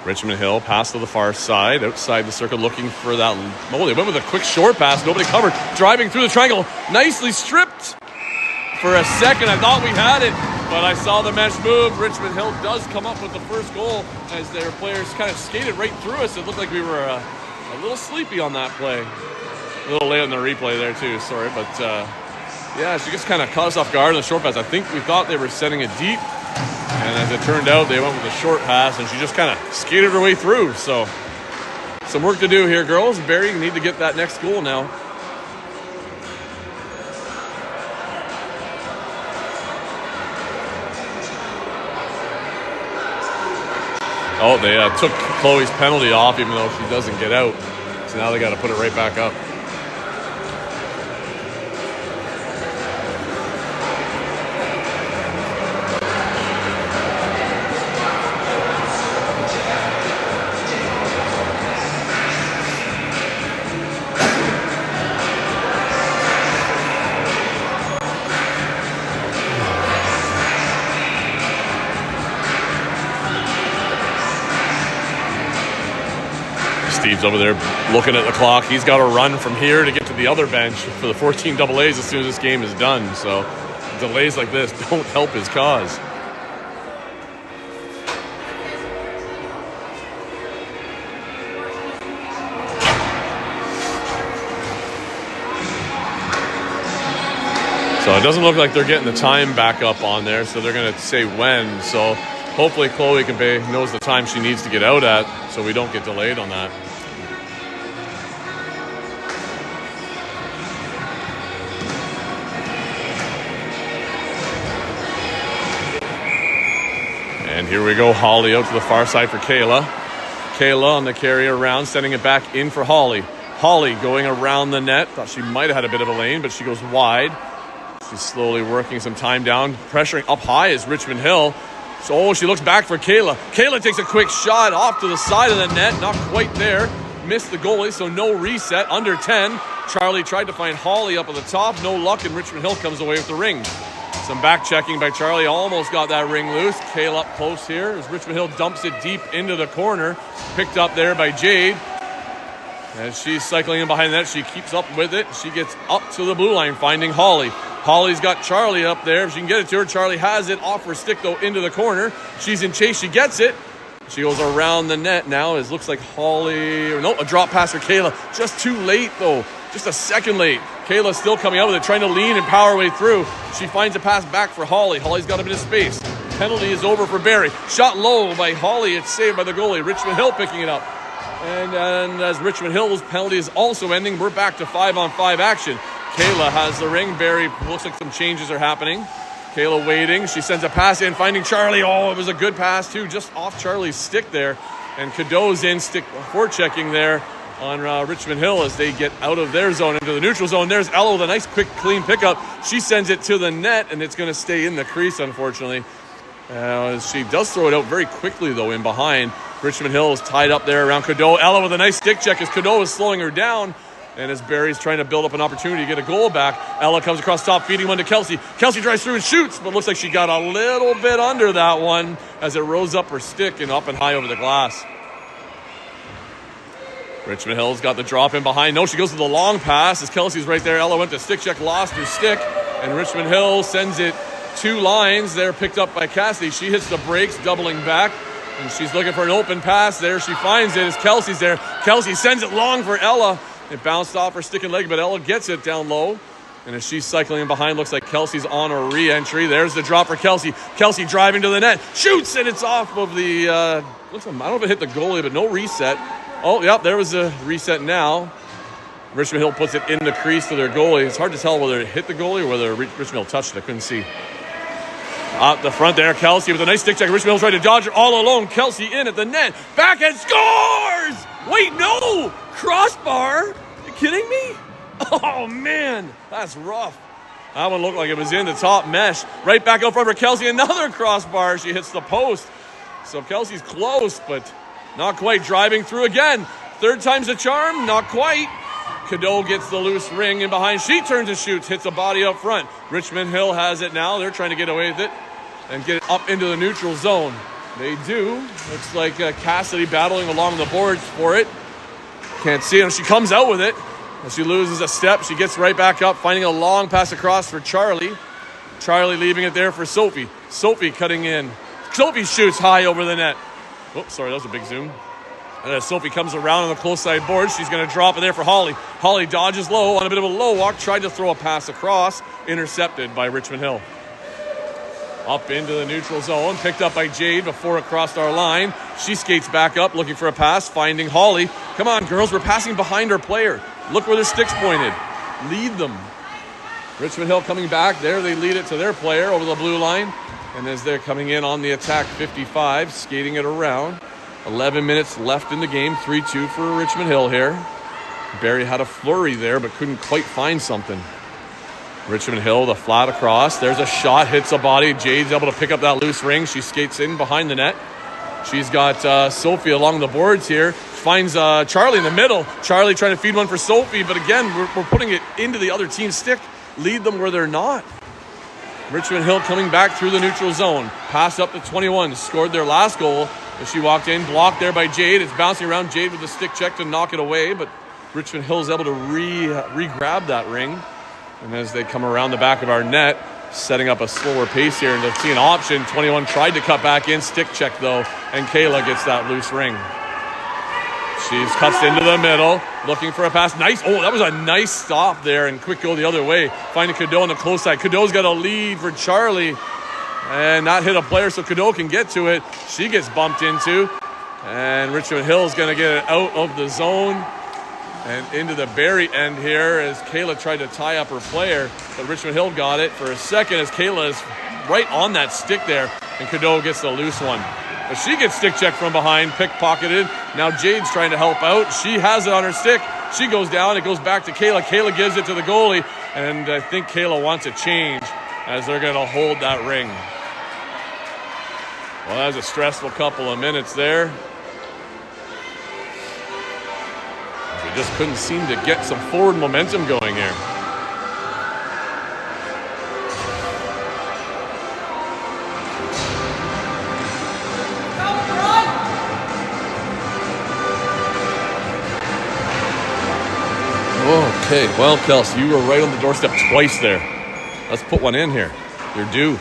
Richmond Hill pass to the far side, outside the circle, looking for that. Oh, they went with a quick short pass. Nobody covered. Driving through the triangle. Nicely stripped. For a second, I thought we had it, but I saw the mesh move. Richmond Hill does come up with the first goal as their players kind of skated right through us. It looked like we were a little sleepy on that play. A little late on the replay there too, sorry. But yeah, she just kind of caught us off guard in the short pass. I think we thought they were setting it deep, and as it turned out, they went with a short pass, and she just kind of skated her way through. So some work to do here, girls. Barrie need to get that next goal now. Oh, they took Chloe's penalty off even though she doesn't get out. So now they got to put it right back up. Steve's over there looking at the clock. He's got to run from here to get to the other bench for the 14AAs as soon as this game is done. So delays like this don't help his cause. So it doesn't look like they're getting the time back up on there, so they're going to say when. So hopefully Chloe knows the time she needs to get out at so we don't get delayed on that. And here we go, Holly out to the far side for Kayla. Kayla on the carry around, sending it back in for Holly. Holly going around the net. Thought she might have had a bit of a lane, but she goes wide. She's slowly working some time down. Pressuring up high is Richmond Hill. So she looks back for Kayla. Kayla takes a quick shot off to the side of the net. Not quite there. Missed the goalie, so no reset. Under 10. Charlie tried to find Holly up at the top. No luck, and Richmond Hill comes away with the ring. Some back checking by Charlie. Almost got that ring loose. Kayla up close here as Richmond Hill dumps it deep into the corner. Picked up there by Jade. As she's cycling in behind the net, she keeps up with it. She gets up to the blue line, finding Holly. Holly's got Charlie up there. If she can get it to her, Charlie has it. Off her stick, though, into the corner. She's in chase. She gets it. She goes around the net now. It looks like Holly... a drop pass for Kayla. Just too late, though. Just a second late. Kayla's still coming out with it, trying to lean and power her way through. She finds a pass back for Holly. Holly's got a bit of space. Penalty is over for Barrie. Shot low by Holly. It's saved by the goalie. Richmond Hill picking it up. And as Richmond Hill's penalty is also ending, we're back to 5-on-5 action. Kayla has the ring. Barrie looks like some changes are happening. Kayla waiting. She sends a pass in, finding Charlie. Oh, it was a good pass, too, just off Charlie's stick there. And Cadeau's in, stick forechecking there on Richmond Hill as they get out of their zone into the neutral zone. There's Ella with a nice, quick, clean pickup. She sends it to the net, and it's going to stay in the crease, unfortunately. She does throw it out very quickly, though, in behind. Richmond Hill is tied up there around Cadeau. Ella with a nice stick check as Cadeau is slowing her down. And as Barry's trying to build up an opportunity to get a goal back, Ella comes across top, feeding one to Kelsey. Kelsey drives through and shoots, but looks like she got a little bit under that one as it rose up her stick and up and high over the glass. Richmond Hill's got the drop in behind. No, she goes to the long pass as Kelsey's right there. Ella went to stick check, lost her stick, and Richmond Hill sends it 2 lines. They're picked up by Cassidy. She hits the brakes, doubling back, and she's looking for an open pass there. She finds it as Kelsey's there. Kelsey sends it long for Ella. It bounced off her stick and leg, but Ella gets it down low. And as she's cycling in behind, looks like Kelsey's on a re-entry. There's the drop for Kelsey. Kelsey driving to the net. Shoots, and it's off of the... I don't know if it hit the goalie, but no reset. Oh, yep, there was a reset now. Richmond Hill puts it in the crease to their goalie. It's hard to tell whether it hit the goalie or whether Richmond Hill touched it. I couldn't see. Out the front there, Kelsey with a nice stick check. Richmond Hill's trying to dodge it all alone. Kelsey in at the net. Back and scores! Wait, no! Crossbar? Are you kidding me? Oh, man. That's rough. That one looked like it was in the top mesh. Right back out front for Kelsey. Another crossbar. She hits the post. So Kelsey's close, but not quite. Driving through again. Third time's a charm. Not quite. Cadeau gets the loose ring in behind. She turns and shoots. Hits a body up front. Richmond Hill has it now. They're trying to get away with it and get it up into the neutral zone. They do. Looks like Cassidy battling along the boards for it. Can't see it. She comes out with it. As she loses a step, she gets right back up, finding a long pass across for Charlie. Charlie leaving it there for Sophie. Sophie cutting in. Sophie shoots high over the net. Oops, sorry, that was a big zoom. And as Sophie comes around on the close side board, she's going to drop it there for Holly. Holly dodges low on a bit of a low walk, tried to throw a pass across, intercepted by Richmond Hill. Up into the neutral zone, picked up by Jade before it crossed our line. She skates back up, looking for a pass, finding Holly. Come on, girls, we're passing behind our player. Look where their stick's pointed. Lead them. Richmond Hill coming back. There they lead it to their player over the blue line. And as they're coming in on the attack, 55, skating it around. 11 minutes left in the game, 3-2 for Richmond Hill here. Barrie had a flurry there, but couldn't quite find something. Richmond Hill, the flat across. There's a shot, hits a body. Jade's able to pick up that loose ring. She skates in behind the net. She's got Sophie along the boards here. Finds Charlie in the middle. Charlie trying to feed one for Sophie, but again, we're putting it into the other team's stick. Lead them where they're not. Richmond Hill coming back through the neutral zone. Pass up to 21. Scored their last goal As she walked in, blocked there by Jade. It's bouncing around. Jade with the stick check to knock it away, but Richmond Hill is able to re-grab that ring. And as they come around the back of our net, setting up a slower pace here, and to see an option. 21 tried to cut back in, stick check though, and Kayla gets that loose ring. She's cuts into the middle, looking for a pass. Nice. Oh, that was a nice stop there, and quick go the other way. Finding Cadeau on the close side. Cadeau's got a lead for Charlie, and not hit a player, so Cadeau can get to it. She gets bumped into, and Richmond Hill's going to get it out of the zone and into the Barrie end here as Kayla tried to tie up her player, but Richmond Hill got it for a second as Kayla is right on that stick there, and Cadeau gets the loose one. But she gets stick checked from behind, pickpocketed. Now Jade's trying to help out. She has it on her stick. She goes down. It goes back to Kayla. Kayla gives it to the goalie, and I think Kayla wants a change as they're going to hold that ring. Well, that was a stressful couple of minutes there. We just couldn't seem to get some forward momentum going here. Okay, well, Kelsey, you were right on the doorstep twice there. Let's put one in here. You're due.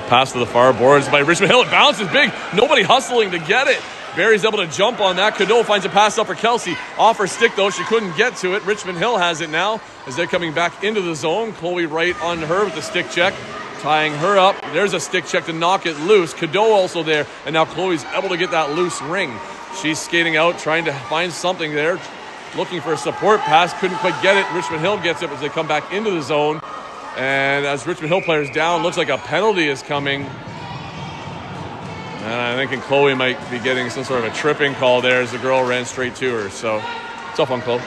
Pass to the far boards by Richmond Hill. It bounces big. Nobody hustling to get it. Barry's able to jump on that. Cadeau finds a pass up for Kelsey. Off her stick, though. She couldn't get to it. Richmond Hill has it now as they're coming back into the zone. Chloe right on her with the stick check, tying her up. There's a stick check to knock it loose. Cadeau also there, and now Chloe's able to get that loose ring. She's skating out, trying to find something there, looking for a support pass. Couldn't quite get it. Richmond Hill gets it as they come back into the zone. And as Richmond Hill players down, looks like a penalty is coming. And I'm thinking Chloe might be getting some sort of a tripping call there as the girl ran straight to her. So, tough on Chloe.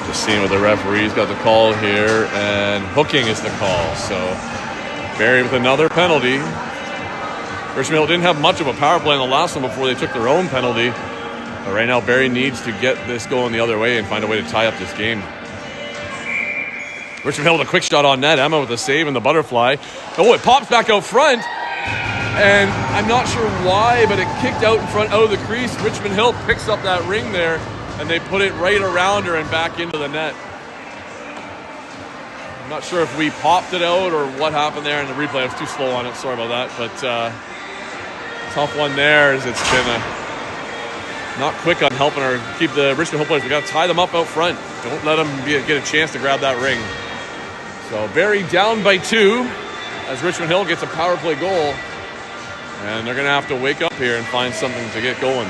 Just seeing what the referee's got the call here, and hooking is the call. So, Barrie with another penalty. Richmond Hill didn't have much of a power play in the last one before they took their own penalty. But right now, Barrie needs to get this going the other way and find a way to tie up this game. Richmond Hill with a quick shot on net. Emma with a save and the butterfly. Oh, it pops back out front. And I'm not sure why, but it kicked out in front out of the crease. Richmond Hill picks up that ring there, and they put it right around her and back into the net. I'm not sure if we popped it out or what happened there in the replay. I was too slow on it. Sorry about that. But tough one there as it's been not quick on helping her keep the Richmond Hill players. We got to tie them up out front. Don't let them get a chance to grab that ring. So Barrie down by 2 as Richmond Hill gets a power play goal. And they're going to have to wake up here and find something to get going.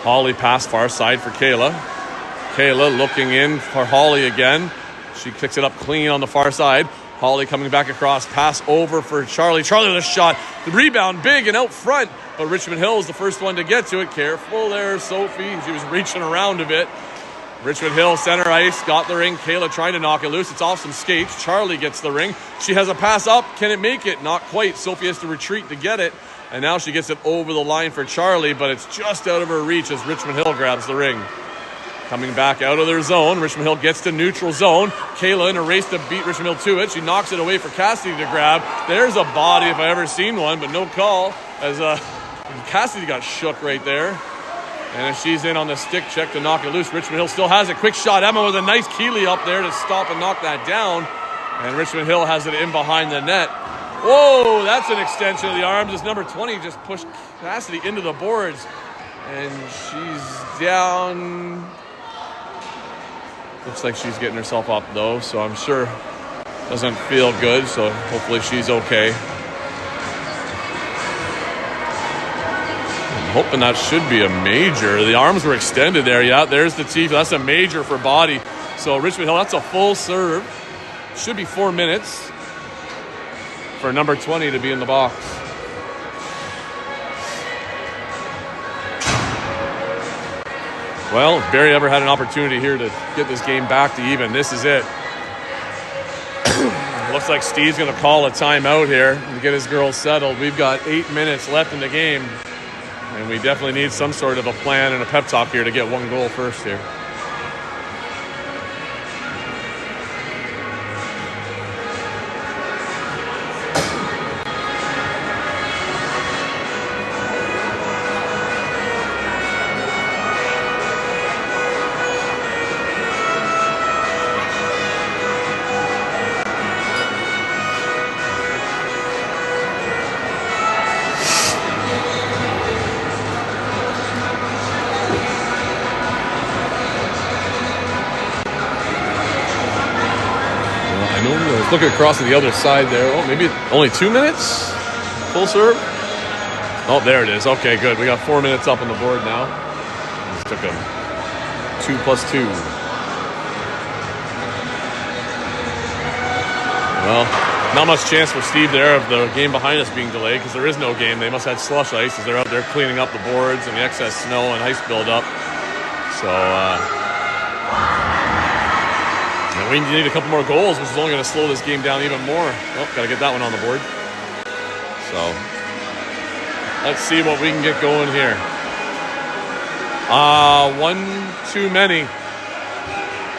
Holly pass far side for Kayla. Kayla looking in for Holly again. She picks it up clean on the far side. Holly coming back across, pass over for Charlie. Charlie with a shot. The rebound big and out front, but Richmond Hill is the first one to get to it. Careful there, Sophie. She was reaching around a bit. Richmond Hill, center ice, got the ring. Kayla trying to knock it loose. It's off some skates. Charlie gets the ring. She has a pass up. Can it make it? Not quite. Sophie has to retreat to get it. And now she gets it over the line for Charlie, but it's just out of her reach as Richmond Hill grabs the ring. Coming back out of their zone, Richmond Hill gets to neutral zone. Kayla in a race to beat Richmond Hill to it. She knocks it away for Cassidy to grab. There's a body if I ever seen one, but no call as Cassidy got shook right there. And as she's in on the stick check to knock it loose, Richmond Hill still has a quick shot. Emma with a nice Keeley up there to stop and knock that down. And Richmond Hill has it in behind the net. Whoa, that's an extension of the arms as number 20 just pushed Cassidy into the boards. And she's down. Looks like she's getting herself up though, so I'm sure doesn't feel good, so hopefully she's okay. I'm hoping that should be a major. The arms were extended there. Yeah, there's the teeth. That's a major for body. So Richmond Hill, that's a full serve. Should be 4 minutes for number 20 to be in the box. Well, if Barrie ever had an opportunity here to get this game back to even, this is it. Looks like Steve's going to call a timeout here and get his girls settled. We've got 8 minutes left in the game, and we definitely need some sort of a plan and a pep talk here to get one goal first here. Just looking across to the other side there. Oh, maybe only 2 minutes? Full serve? Oh, there it is. Okay, good. We got 4 minutes up on the board now. Just took a 2+2. Well, not much chance for Steve there of the game behind us being delayed because there is no game. They must have had slush ice as they're out there cleaning up the boards and the excess snow and ice buildup. So, and we need a couple more goals, which is only going to slow this game down even more. Oh, got to get that one on the board. So, let's see what we can get going here. One too many.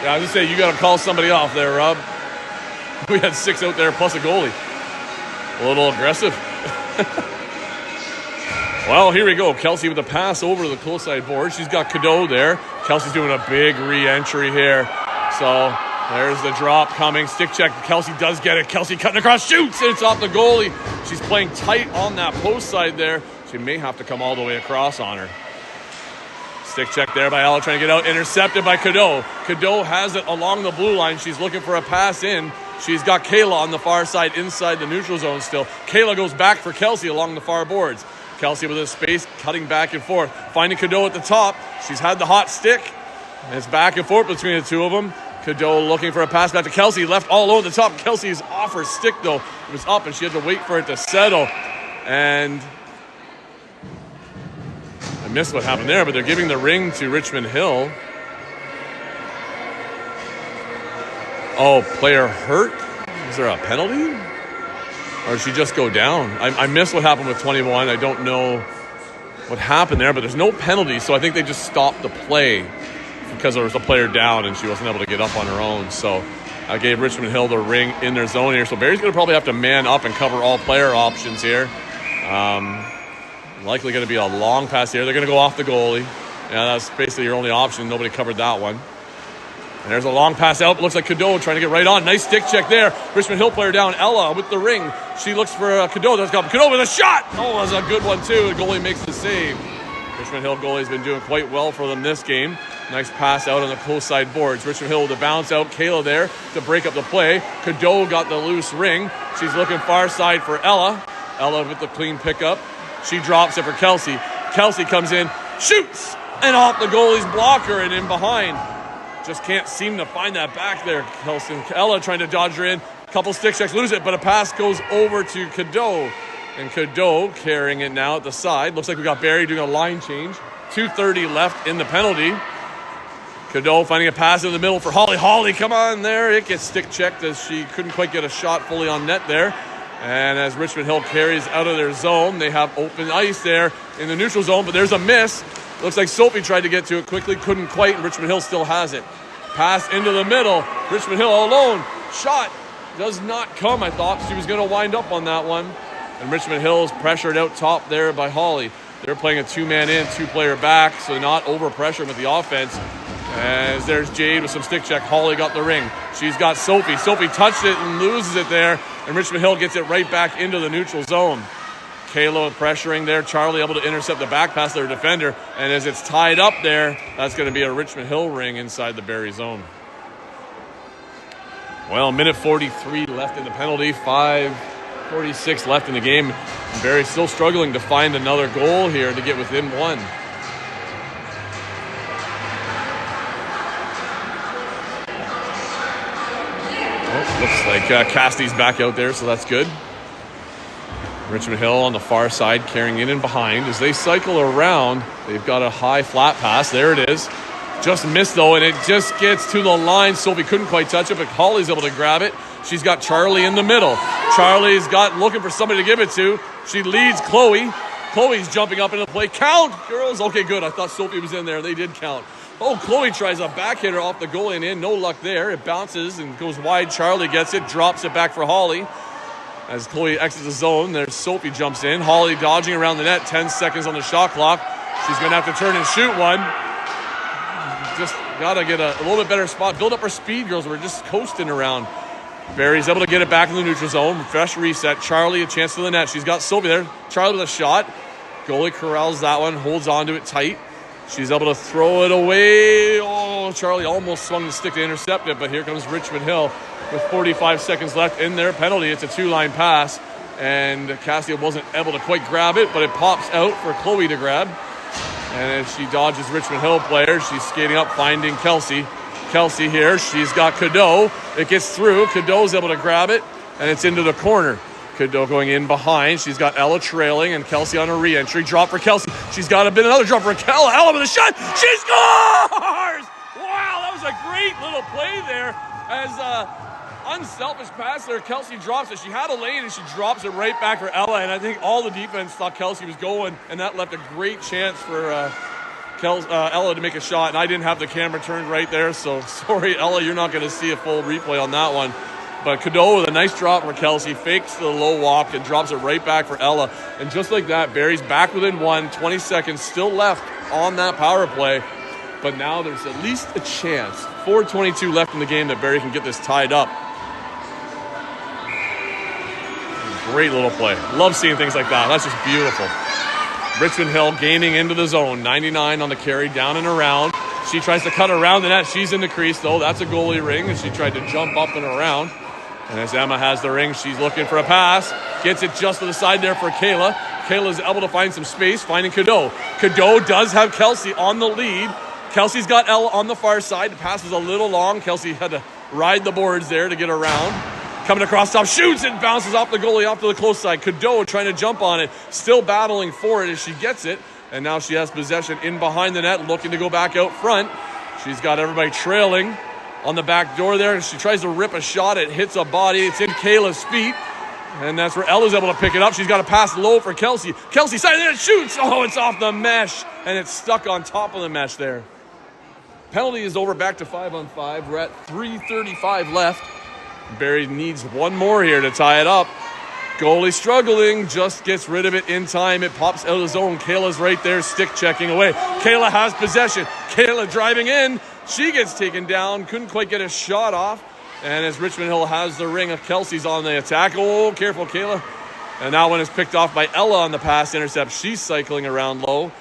Yeah, I was going to say, you got to call somebody off there, Rob. We had 6 out there plus a goalie. A little aggressive. Well, here we go. Kelsey with a pass over to the close side board. She's got Cadeau there. Kelsey's doing a big re-entry here. So there's the drop coming. Stick check. Kelsey does get it. Kelsey cutting across, shoots, and it's off the goalie. She's playing tight on that post side there. She may have to come all the way across on her. Stick check there by Ella trying to get out. Intercepted by Cadeau. Cadeau has it along the blue line. She's looking for a pass in. She's got Kayla on the far side inside the neutral zone still. Kayla goes back for Kelsey along the far boards. Kelsey with a space, cutting back and forth. Finding Cadeau at the top. She's had the hot stick. And it's back and forth between the two of them. Cadeau looking for a pass back to Kelsey. Left all alone at the top. Kelsey's off her stick, though. It was up, and she had to wait for it to settle. And I missed what happened there, but they're giving the ring to Richmond Hill. Oh, player hurt? Is there a penalty? Or did she just go down? I missed what happened with 21. I don't know what happened there, but there's no penalty, so I think they just stopped the play because there was a player down and she wasn't able to get up on her own. So I gave Richmond Hill the ring in their zone here. So Barrie's going to probably have to man up and cover all player options here. Likely going to be a long pass here. They're going to go off the goalie. Yeah, that's basically your only option. Nobody covered that one. And there's a long pass out. Looks like Cadeau trying to get right on. Nice stick check there. Richmond Hill player down. Ella with the ring. She looks for Cadeau. That's got Cadeau with a shot. Oh, that's a good one too. The goalie makes the save. Richmond Hill goalie's been doing quite well for them this game. Nice pass out on the close side boards. Richmond Hill with the bounce out. Kayla there to break up the play. Cadeau got the loose ring. She's looking far side for Ella. Ella with the clean pickup. She drops it for Kelsey. Kelsey comes in, shoots, and off the goalie's blocker and in behind. Just can't seem to find that back there. Kelsey, Ella trying to dodge her in. Couple stick checks, lose it, but a pass goes over to Cadeau. And Cadeau carrying it now at the side. Looks like we got Barrie doing a line change. 2:30 left in the penalty. Cadeau finding a pass in the middle for Holly. Holly, come on there. It gets stick checked as she couldn't quite get a shot fully on net there. And as Richmond Hill carries out of their zone, they have open ice there in the neutral zone, but there's a miss. Looks like Sophie tried to get to it quickly, couldn't quite, and Richmond Hill still has it. Pass into the middle. Richmond Hill all alone. Shot does not come. I thought she was going to wind up on that one. And Richmond Hill is pressured out top there by Holly. They're playing a two-man in, two-player back, so not over-pressured with the offense. As there's Jade with some stick check. Holly got the ring. She's got Sophie. Sophie touched it and loses it there. And Richmond Hill gets it right back into the neutral zone. Kayla pressuring there. Charlie able to intercept the back pass their defender. And as it's tied up there, that's going to be a Richmond Hill ring inside the Barrie zone. Well, minute 43 left in the penalty. 5:46 left in the game. Barrie still struggling to find another goal here to get within one. Looks like Cassidy's back out there, so that's good. Richmond Hill on the far side carrying in and behind. As they cycle around, they've got a high flat pass. There it is. Just missed, though, and it just gets to the line. Sophie couldn't quite touch it, but Holly's able to grab it. She's got Charlie in the middle. Charlie's got looking for somebody to give it to. She leads Chloe. Chloe's jumping up into the play. Count, girls. Okay, good. I thought Sophie was in there. They did count. Oh, Chloe tries a back hitter off the goalie and in. No luck there. It bounces and goes wide. Charlie gets it, drops it back for Holly. As Chloe exits the zone, there's Sophie jumps in. Holly dodging around the net. 10 seconds on the shot clock. She's going to have to turn and shoot one. Just got to get a little bit better spot. Build up her speed, girls. We're just coasting around. Barrie's able to get it back in the neutral zone. Fresh reset. Charlie a chance to the net. She's got Sophie there. Charlie with a shot. Goalie corrals that one. Holds on to it tight. She's able to throw it away. Oh, Oh, Charlie almost swung the stick to intercept it, but here comes Richmond Hill with 45 seconds left in their penalty. It's a two-line pass, and Cassia wasn't able to quite grab it, but it pops out for Chloe to grab. And as she dodges Richmond Hill player, she's skating up, finding Kelsey. Kelsey here, she's got Cadeau. It gets through. Cadeau's able to grab it, and it's into the corner. Cadeau going in behind. She's got Ella trailing, and Kelsey on a re-entry. Drop for Kelsey. She's got a bit another drop for Ella. Ella with a shot. She scores! Wow, that was a great little play there. As unselfish pass there, Kelsey drops it. She had a lane, and she drops it right back for Ella. And I think all the defense thought Kelsey was going, and that left a great chance for Ella to make a shot. And I didn't have the camera turned right there, so sorry, Ella, you're not going to see a full replay on that one. But Cadeau with a nice drop for Kelsey, fakes the low walk and drops it right back for Ella. And just like that, Barrie's back within 20 seconds still left on that power play. But now there's at least a chance, 4:22 left in the game, that Barrie can get this tied up. Great little play. Love seeing things like that. That's just beautiful. Richmond Hill gaining into the zone. 99 on the carry, down and around. She tries to cut around the net. She's in the crease, though. That's a goalie ring, and she tried to jump up and around. And as Emma has the ring, she's looking for a pass. Gets it just to the side there for Kayla. Kayla's able to find some space, finding Cadeau. Cadeau does have Kelsey on the lead. Kelsey's got Ella on the far side. The pass was a little long. Kelsey had to ride the boards there to get around. Coming across top, shoots and bounces off the goalie off to the close side. Cadeau trying to jump on it, still battling for it as she gets it. And now she has possession in behind the net, looking to go back out front. She's got everybody trailing on the back door there, and she tries to rip a shot. It hits a body. It's in Kayla's feet, and that's where Ella's able to pick it up. She's got to pass low for Kelsey. Kelsey side there, it shoots. Oh, it's off the mesh, and it's stuck on top of the mesh there. Penalty is over, back to 5-on-5. We're at 3:35 left. Barrie needs one more here to tie it up. Goalie struggling, just gets rid of it in time. It pops out of the zone. Kayla's right there, stick checking away. Kayla has possession. Kayla driving in. She gets taken down. Couldn't quite get a shot off. And as Richmond Hill has the ring, Kelsey's on the attack. Oh, careful, Kayla. And that one is picked off by Ella on the pass intercept. She's cycling around low.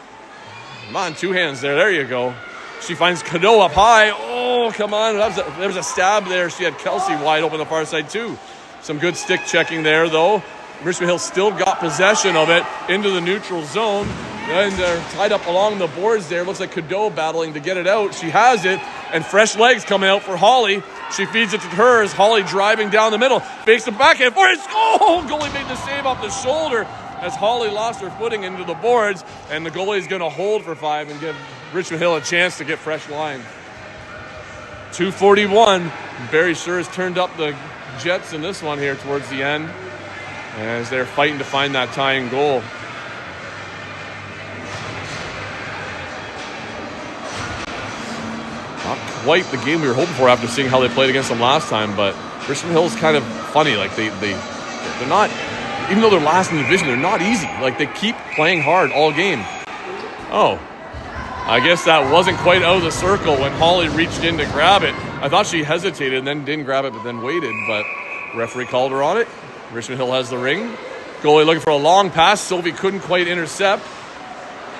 Come on, two hands there. There you go. She finds Cadeau up high. Oh, come on. There was a stab there. She had Kelsey wide open the far side, too. Some good stick checking there, though. Richmond Hill still got possession of it into the neutral zone. And they're tied up along the boards there. Looks like Cadeau battling to get it out. She has it, and fresh legs coming out for Holly. She feeds it to her as Holly driving down the middle. Fakes the backhand for it. Oh, goalie made the save off the shoulder as Holly lost her footing into the boards. And the goalie is going to hold for 5 and give Richmond Hill a chance to get fresh line. 2:41. Barrie sure has turned up the Jets in this one here towards the end as they're fighting to find that tying goal. Not quite the game we were hoping for after seeing how they played against them last time, but Richmond Hill's kind of funny. Like they're not, even though they're last in the division, they're not easy. Like they keep playing hard all game. Oh, I guess that wasn't quite out of the circle when Holly reached in to grab it. I thought she hesitated and then didn't grab it, but then waited. But referee called her on it. Richmond Hill has the ring. Goalie looking for a long pass. Sylvie couldn't quite intercept.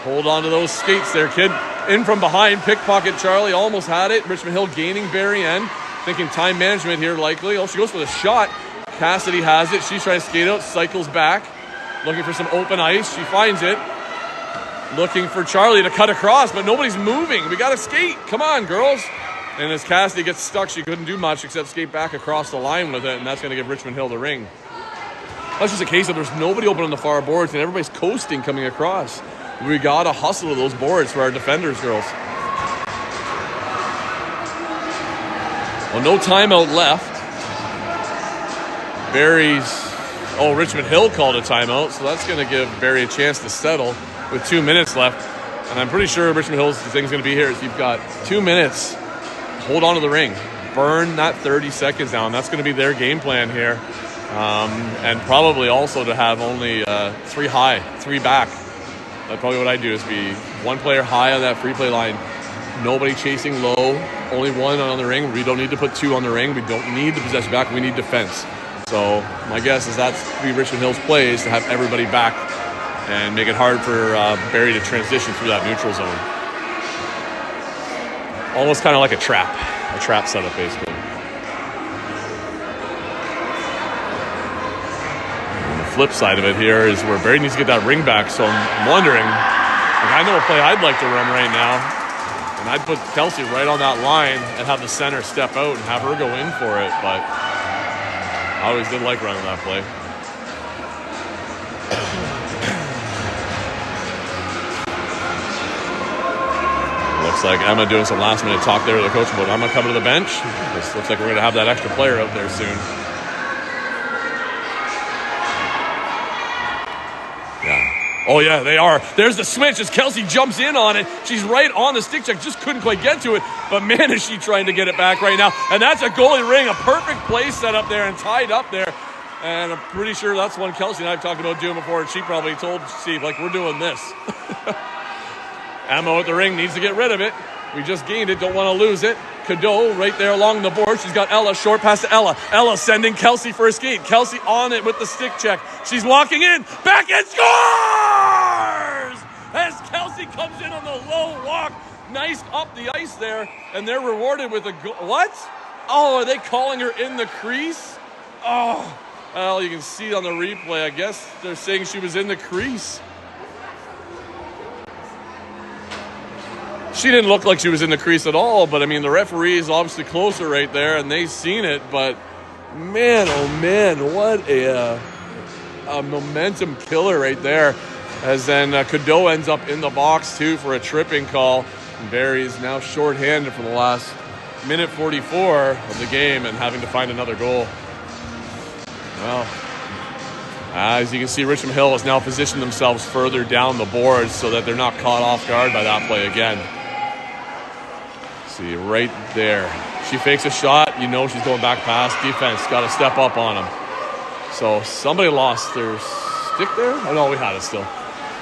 Hold on to those skates there, kid. In from behind, pickpocket Charlie almost had it. Richmond Hill gaining Barrie end. Thinking time management here likely. Oh, she goes for the shot. Cassidy has it. She's trying to skate out, cycles back. Looking for some open ice. She finds it. Looking for Charlie to cut across, but nobody's moving. We got to skate. Come on, girls. And as Cassidy gets stuck, she couldn't do much except skate back across the line with it, and that's going to give Richmond Hill the ring. That's just a case of there's nobody open on the far boards, and everybody's coasting coming across. We got to hustle those boards for our defenders, girls. Well, no timeout left. Richmond Hill called a timeout, so that's going to give Barrie a chance to settle with 2 minutes left. And I'm pretty sure Richmond Hill's thing's going to be here. So you've got 2 minutes. Hold on to the ring. Burn that 30 seconds down. That's going to be their game plan here. And probably also to have only 3 high, 3 back. That's probably what I do is be 1 player high on that free play line. Nobody chasing low. Only 1 on the ring. We don't need to put 2 on the ring. We don't need the possession back. We need defense. So my guess is that's be Richmond Hill's plays to have everybody back and make it hard for Barrie to transition through that neutral zone. Almost kind of like a trap setup, basically. And the flip side of it here is where Barrie needs to get that ring back. So I'm wondering, like, I know a play I'd like to run right now, and I'd put Kelsey right on that line and have the center step out and have her go in for it. But I always did like running that play. Looks like Emma doing some last minute talk there to the coach about Emma coming to the bench. This looks like we're going to have that extra player out there soon. Yeah. Oh yeah, they are. There's the switch as Kelsey jumps in on it. She's right on the stick check, just couldn't quite get to it. But man, is she trying to get it back right now. And that's a goalie ring, a perfect play set up there and tied up there. And I'm pretty sure that's one Kelsey and I have talked about doing before. And she probably told Steve, like, we're doing this. Ammo at the ring, needs to get rid of it. We just gained it, don't want to lose it. Cadeau right there along the board. She's got Ella, short pass to Ella. Ella sending Kelsey for a skate. Kelsey on it with the stick check. She's walking in, back and scores! As Kelsey comes in on the low walk. Nice up the ice there, and they're rewarded with a goal. What? Oh, are they calling her in the crease? Oh, well, you can see on the replay. I guess they're saying she was in the crease. She didn't look like she was in the crease at all, but I mean, the referee is obviously closer right there, and they've seen it. But man, oh man, what a momentum killer right there. As then Cadeau ends up in the box too for a tripping call. And Barrie is now shorthanded for the last minute 44 of the game and having to find another goal. Well, as you can see, Richmond Hill has now positioned themselves further down the board so that they're not caught off guard by that play again. See, right there. She fakes a shot. You know she's going back past. Defense got to step up on them. So somebody lost their stick there? Oh, no, we had it still.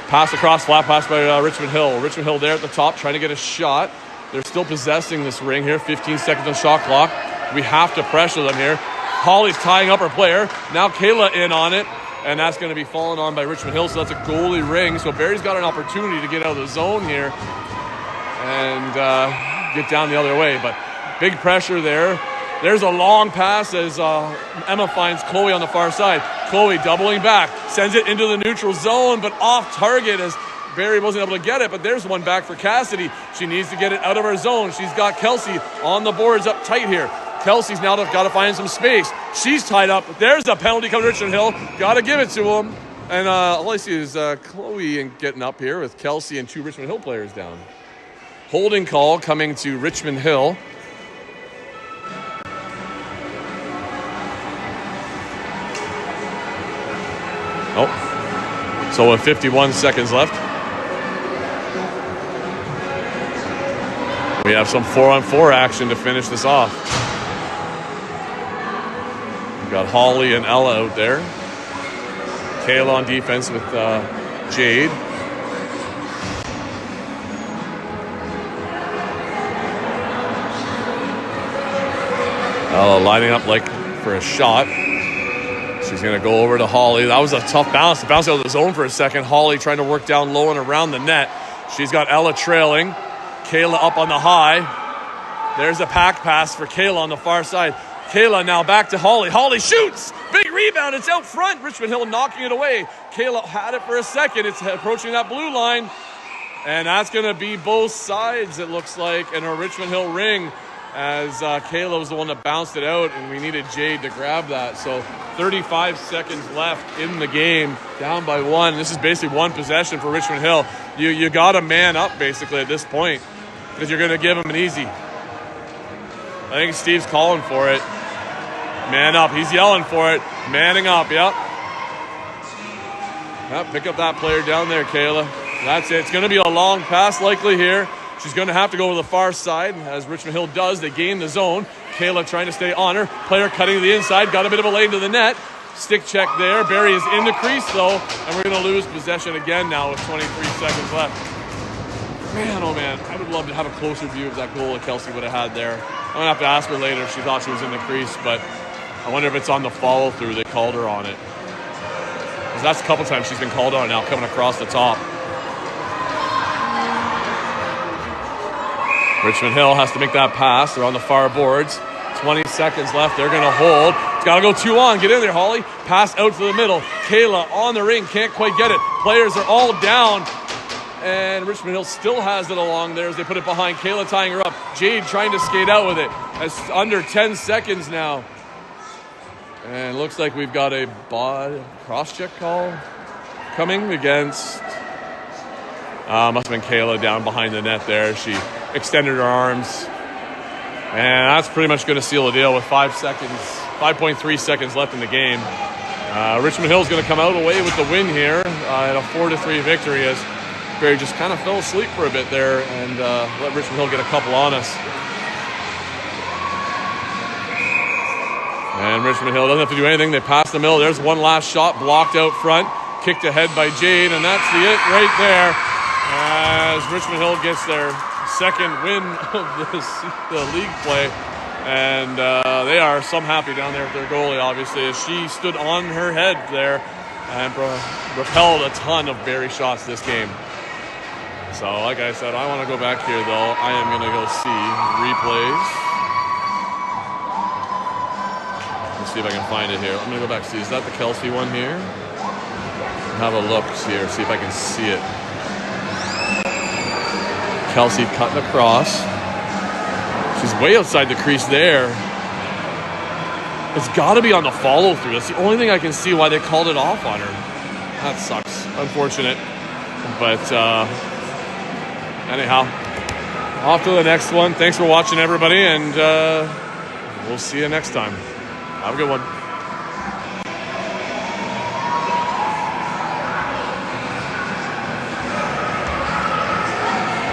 Pass across, flat pass by Richmond Hill. Richmond Hill there at the top trying to get a shot. They're still possessing this ring here. 15 seconds on shot clock. We have to pressure them here. Holly's tying up her player. Now Kayla in on it. And that's going to be fallen on by Richmond Hill. So that's a goalie ring. So Barrie's got an opportunity to get out of the zone here and get down the other way. But big pressure there. There's a long pass as Emma finds Chloe on the far side. Chloe doubling back. Sends it into the neutral zone, but off target as Barrie wasn't able to get it. But there's one back for Cassidy. She needs to get it out of her zone. She's got Kelsey on the boards up tight here. Kelsey's now got to find some space. She's tied up. There's a penalty coming to Richmond Hill. Got to give it to him. And all I see is Chloe getting up here with Kelsey and two Richmond Hill players down. Holding call coming to Richmond Hill. Oh, so with 51 seconds left, we have some 4-on-4 action to finish this off. We've got Holly and Ella out there. Kayla on defense with Jade. Ella lining up like for a shot. She's going to go over to Holly. That was a tough bounce. To bounce out of the zone for a second. Holly trying to work down low and around the net. She's got Ella trailing. Kayla up on the high. There's a pack pass for Kayla on the far side. Kayla now back to Holly. Holly shoots! Big rebound. It's out front. Richmond Hill knocking it away. Kayla had it for a second. It's approaching that blue line. And that's going to be both sides, it looks like, and a Richmond Hill ring as Kayla was the one that bounced it out, and we needed Jade to grab that. So 35 seconds left in the game, down by one. This is basically one possession for Richmond Hill. You got to man up, basically, at this point, because you're going to give them an easy. I think Steve's calling for it. Man up. He's yelling for it. Manning up, yep. Yep, pick up that player down there, Kayla. That's it. It's going to be a long pass likely here. She's going to have to go to the far side, as Richmond Hill does. They gain the zone. Kayla trying to stay on her. Player cutting to the inside. Got a bit of a lane to the net. Stick check there. Barrie is in the crease, though. And we're going to lose possession again now with 23 seconds left. Man, oh man. I would love to have a closer view of that goal that Kelsey would have had there. I'm going to have to ask her later if she thought she was in the crease. But I wonder if it's on the follow-through. They called her on it. Because that's a couple times she's been called on now, coming across the top. Richmond Hill has to make that pass. They're on the far boards. 20 seconds left. They're going to hold. It's got to go 2 on. Get in there, Holly. Pass out to the middle. Kayla on the ring. Can't quite get it. Players are all down. And Richmond Hill still has it along there as they put it behind. Kayla tying her up. Jade trying to skate out with it. It's under 10 seconds now. And it looks like we've got a cross-check call coming against... must have been Kayla down behind the net there. She extended her arms. And that's pretty much going to seal the deal with 5.3 seconds left in the game. Richmond Hill is going to come out away with the win here at a 4-3 victory as Barrie just kind of fell asleep for a bit there and let Richmond Hill get a couple on us. And Richmond Hill doesn't have to do anything. They pass the middle. There's one last shot blocked out front. Kicked ahead by Jade, and that's the it right there. As Richmond Hill gets their second win of the league play. And they are some happy down there with their goalie, obviously, as she stood on her head there and repelled a ton of Barrie shots this game. So, like I said, I want to go back here, though. I am going to go see replays. Let's see if I can find it here. I'm going to go back and see. Is that the Kelsey one here? Have a look here, see if I can see it. Kelsey cutting across. She's way outside the crease there. It's got to be on the follow-through. That's the only thing I can see why they called it off on her. That sucks. Unfortunate. But anyhow, off to the next one. Thanks for watching, everybody, and we'll see you next time. Have a good one.